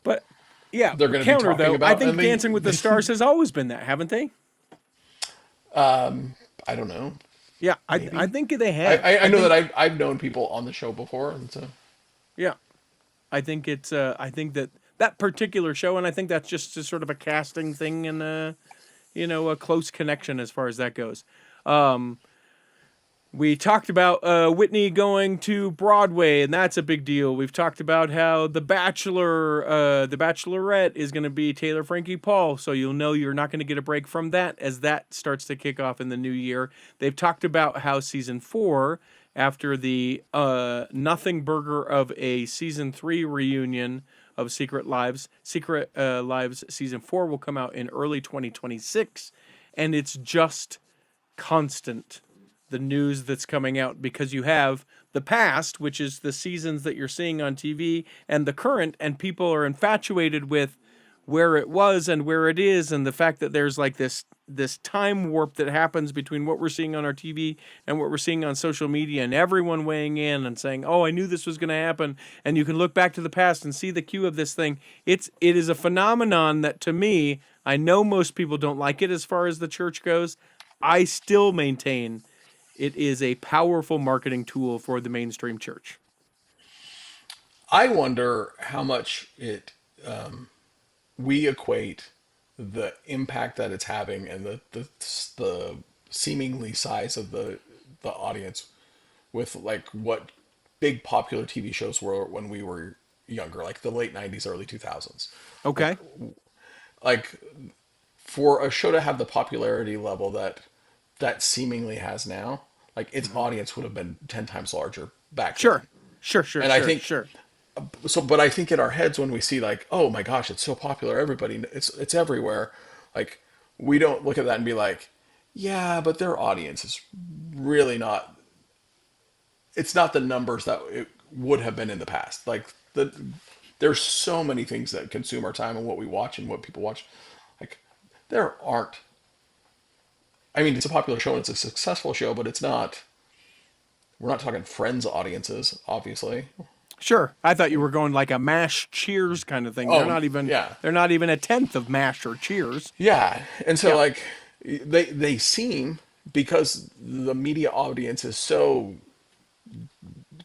But yeah, they're going to be counter talking though. about. I think Dancing with the Stars has always been that, haven't they? I don't know. Yeah, I think they have. I know that I've known people on the show before, and so. Yeah, I think it's. I think that particular show, and I think that's just sort of a casting thing and a close connection as far as that goes. We talked about Whitney going to Broadway, and that's a big deal. We've talked about how The Bachelor, The Bachelorette is going to be Taylor Frankie Paul, so you'll know you're not going to get a break from that as that starts to kick off in the new year. They've talked about how season 4, after the nothing burger of a season 3 reunion of Secret Lives season 4 will come out in early 2026, and it's just constant the news that's coming out, because you have the past, which is the seasons that you're seeing on TV, and the current, and people are infatuated with where it was and where it is, and the fact that there's like this time warp that happens between what we're seeing on our TV and what we're seeing on social media, and everyone weighing in and saying, "Oh, I knew this was going to happen." And you can look back to the past and see the cue of this thing. It is a phenomenon that, to me, I know most people don't like it as far as the church goes. I still maintain it is a powerful marketing tool for the mainstream church. I wonder how much we equate the impact that it's having and the seemingly size of the audience with like what big popular TV shows were when we were younger, like the late 90s, early 2000s. Okay. Like for a show to have the popularity level that seemingly has now, like its audience would have been 10 times larger back Sure. then. Sure. And I think sure. So, but I think in our heads when we see like, oh my gosh, it's so popular, everybody, it's everywhere. Like we don't look at that and be like, yeah, but their audience is really not. It's not the numbers that it would have been in the past. Like there's so many things that consume our time and what we watch and what people watch. Like there aren't. I mean, it's a popular show and it's a successful show, but it's not. We're not talking Friends audiences, obviously. Sure. I thought you were going like a MASH Cheers kind of thing. Oh, They're not even yeah. they're not even a tenth of MASH or Cheers. Yeah. And so like they seem, because the media audience is so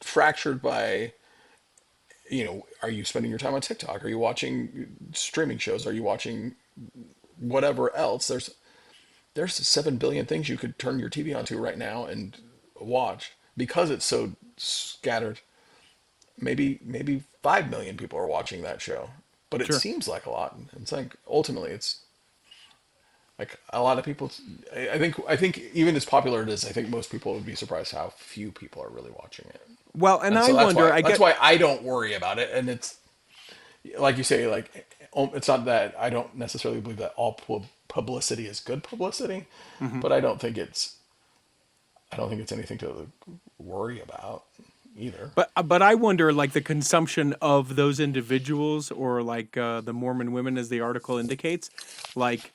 fractured by, are you spending your time on TikTok? Are you watching streaming shows? Are you watching whatever else? There's 7 billion things you could turn your TV onto right now and watch, because it's so scattered. Maybe 5 million people are watching that show, but it Sure. seems like a lot. It's like ultimately it's like a lot of people. I think even as popular it is, I think most people would be surprised how few people are really watching it. Well, and So I wonder. that's why I don't worry about it. And it's like you say, like it's not that I don't necessarily believe that all publicity is good publicity, but I don't think it's anything to worry about either. But I wonder, like, the consumption of those individuals, or like the Mormon women, as the article indicates. Like,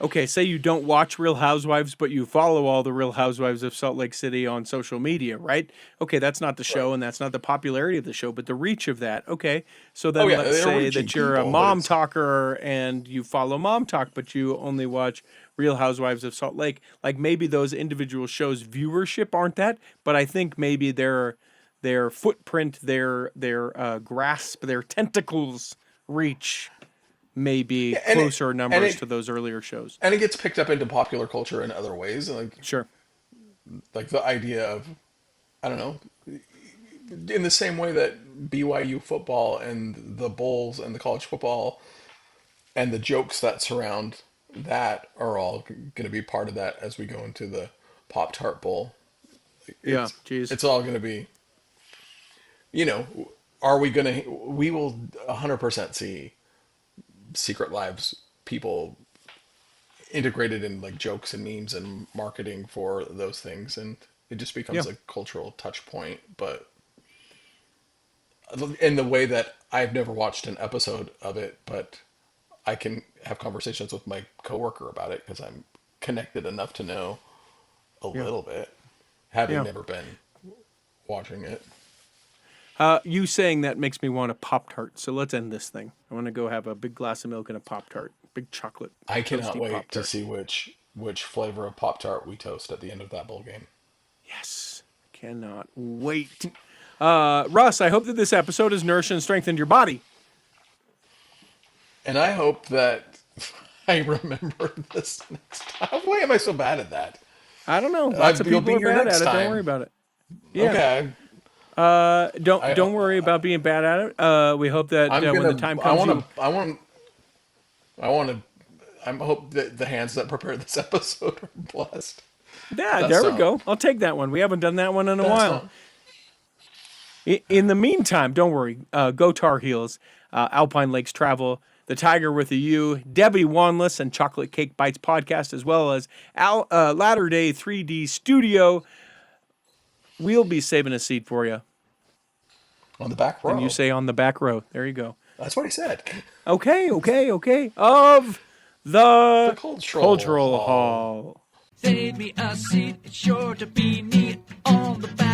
okay, say you don't watch Real Housewives, but you follow all the Real Housewives of Salt Lake City on social media, right? Okay, that's not the show, and that's not the popularity of the show, but the reach of that. Okay, so then let's they're say reaching that you're a people, but mom it's- talker and you follow Mom Talk, but you only watch Real Housewives of Salt Lake. Like, maybe those individual shows' viewership aren't that, but I think maybe their footprint, their grasp, their tentacles reach maybe and closer numbers to those earlier shows. And it gets picked up into popular culture in other ways, Sure. like the idea of, I don't know, in the same way that BYU football and the Bulls and the college football and the jokes that surround that are all going to be part of that as we go into the Pop-Tart Bowl. Yeah, geez. It's all going to be, we will 100% see Secret Lives people integrated in like jokes and memes and marketing for those things, and it just becomes a cultural touch point. But in the way that I've never watched an episode of it, but I can have conversations with my coworker about it because I'm connected enough to know a little bit, having never been watching it. You saying that makes me want a Pop-Tart, so let's end this thing. I want to go have a big glass of milk and a Pop-Tart. Big chocolate. I cannot toasty wait Pop-Tart. to see which flavor of Pop-Tart we toast at the end of that bowl game. Yes. Cannot wait. Russ, I hope that this episode has nourished and strengthened your body. And I hope that I remember this next time. Why am I so bad at that? I don't know. Lots of you'll people be are here bad next at it. Don't time. worry about it. Yeah. Okay. Don't worry about being bad at it. We hope that when the time comes, I hope that the hands that prepared this episode are blessed. yeah, there we go. I'll take that one. We haven't done that one in a while. In the meantime, don't worry. Go Tar Heels, Alpine Lakes Travel, The Tiger with a U, Debbie Wanless, and Chocolate Cake Bites podcast, as well as Latter Day 3D Studio. We'll be saving a seat for you. On the back row. And you say on the back row. There you go. That's what he said. Okay. Of the Cultural Hall. Save me a seat, it's sure to be neat on the back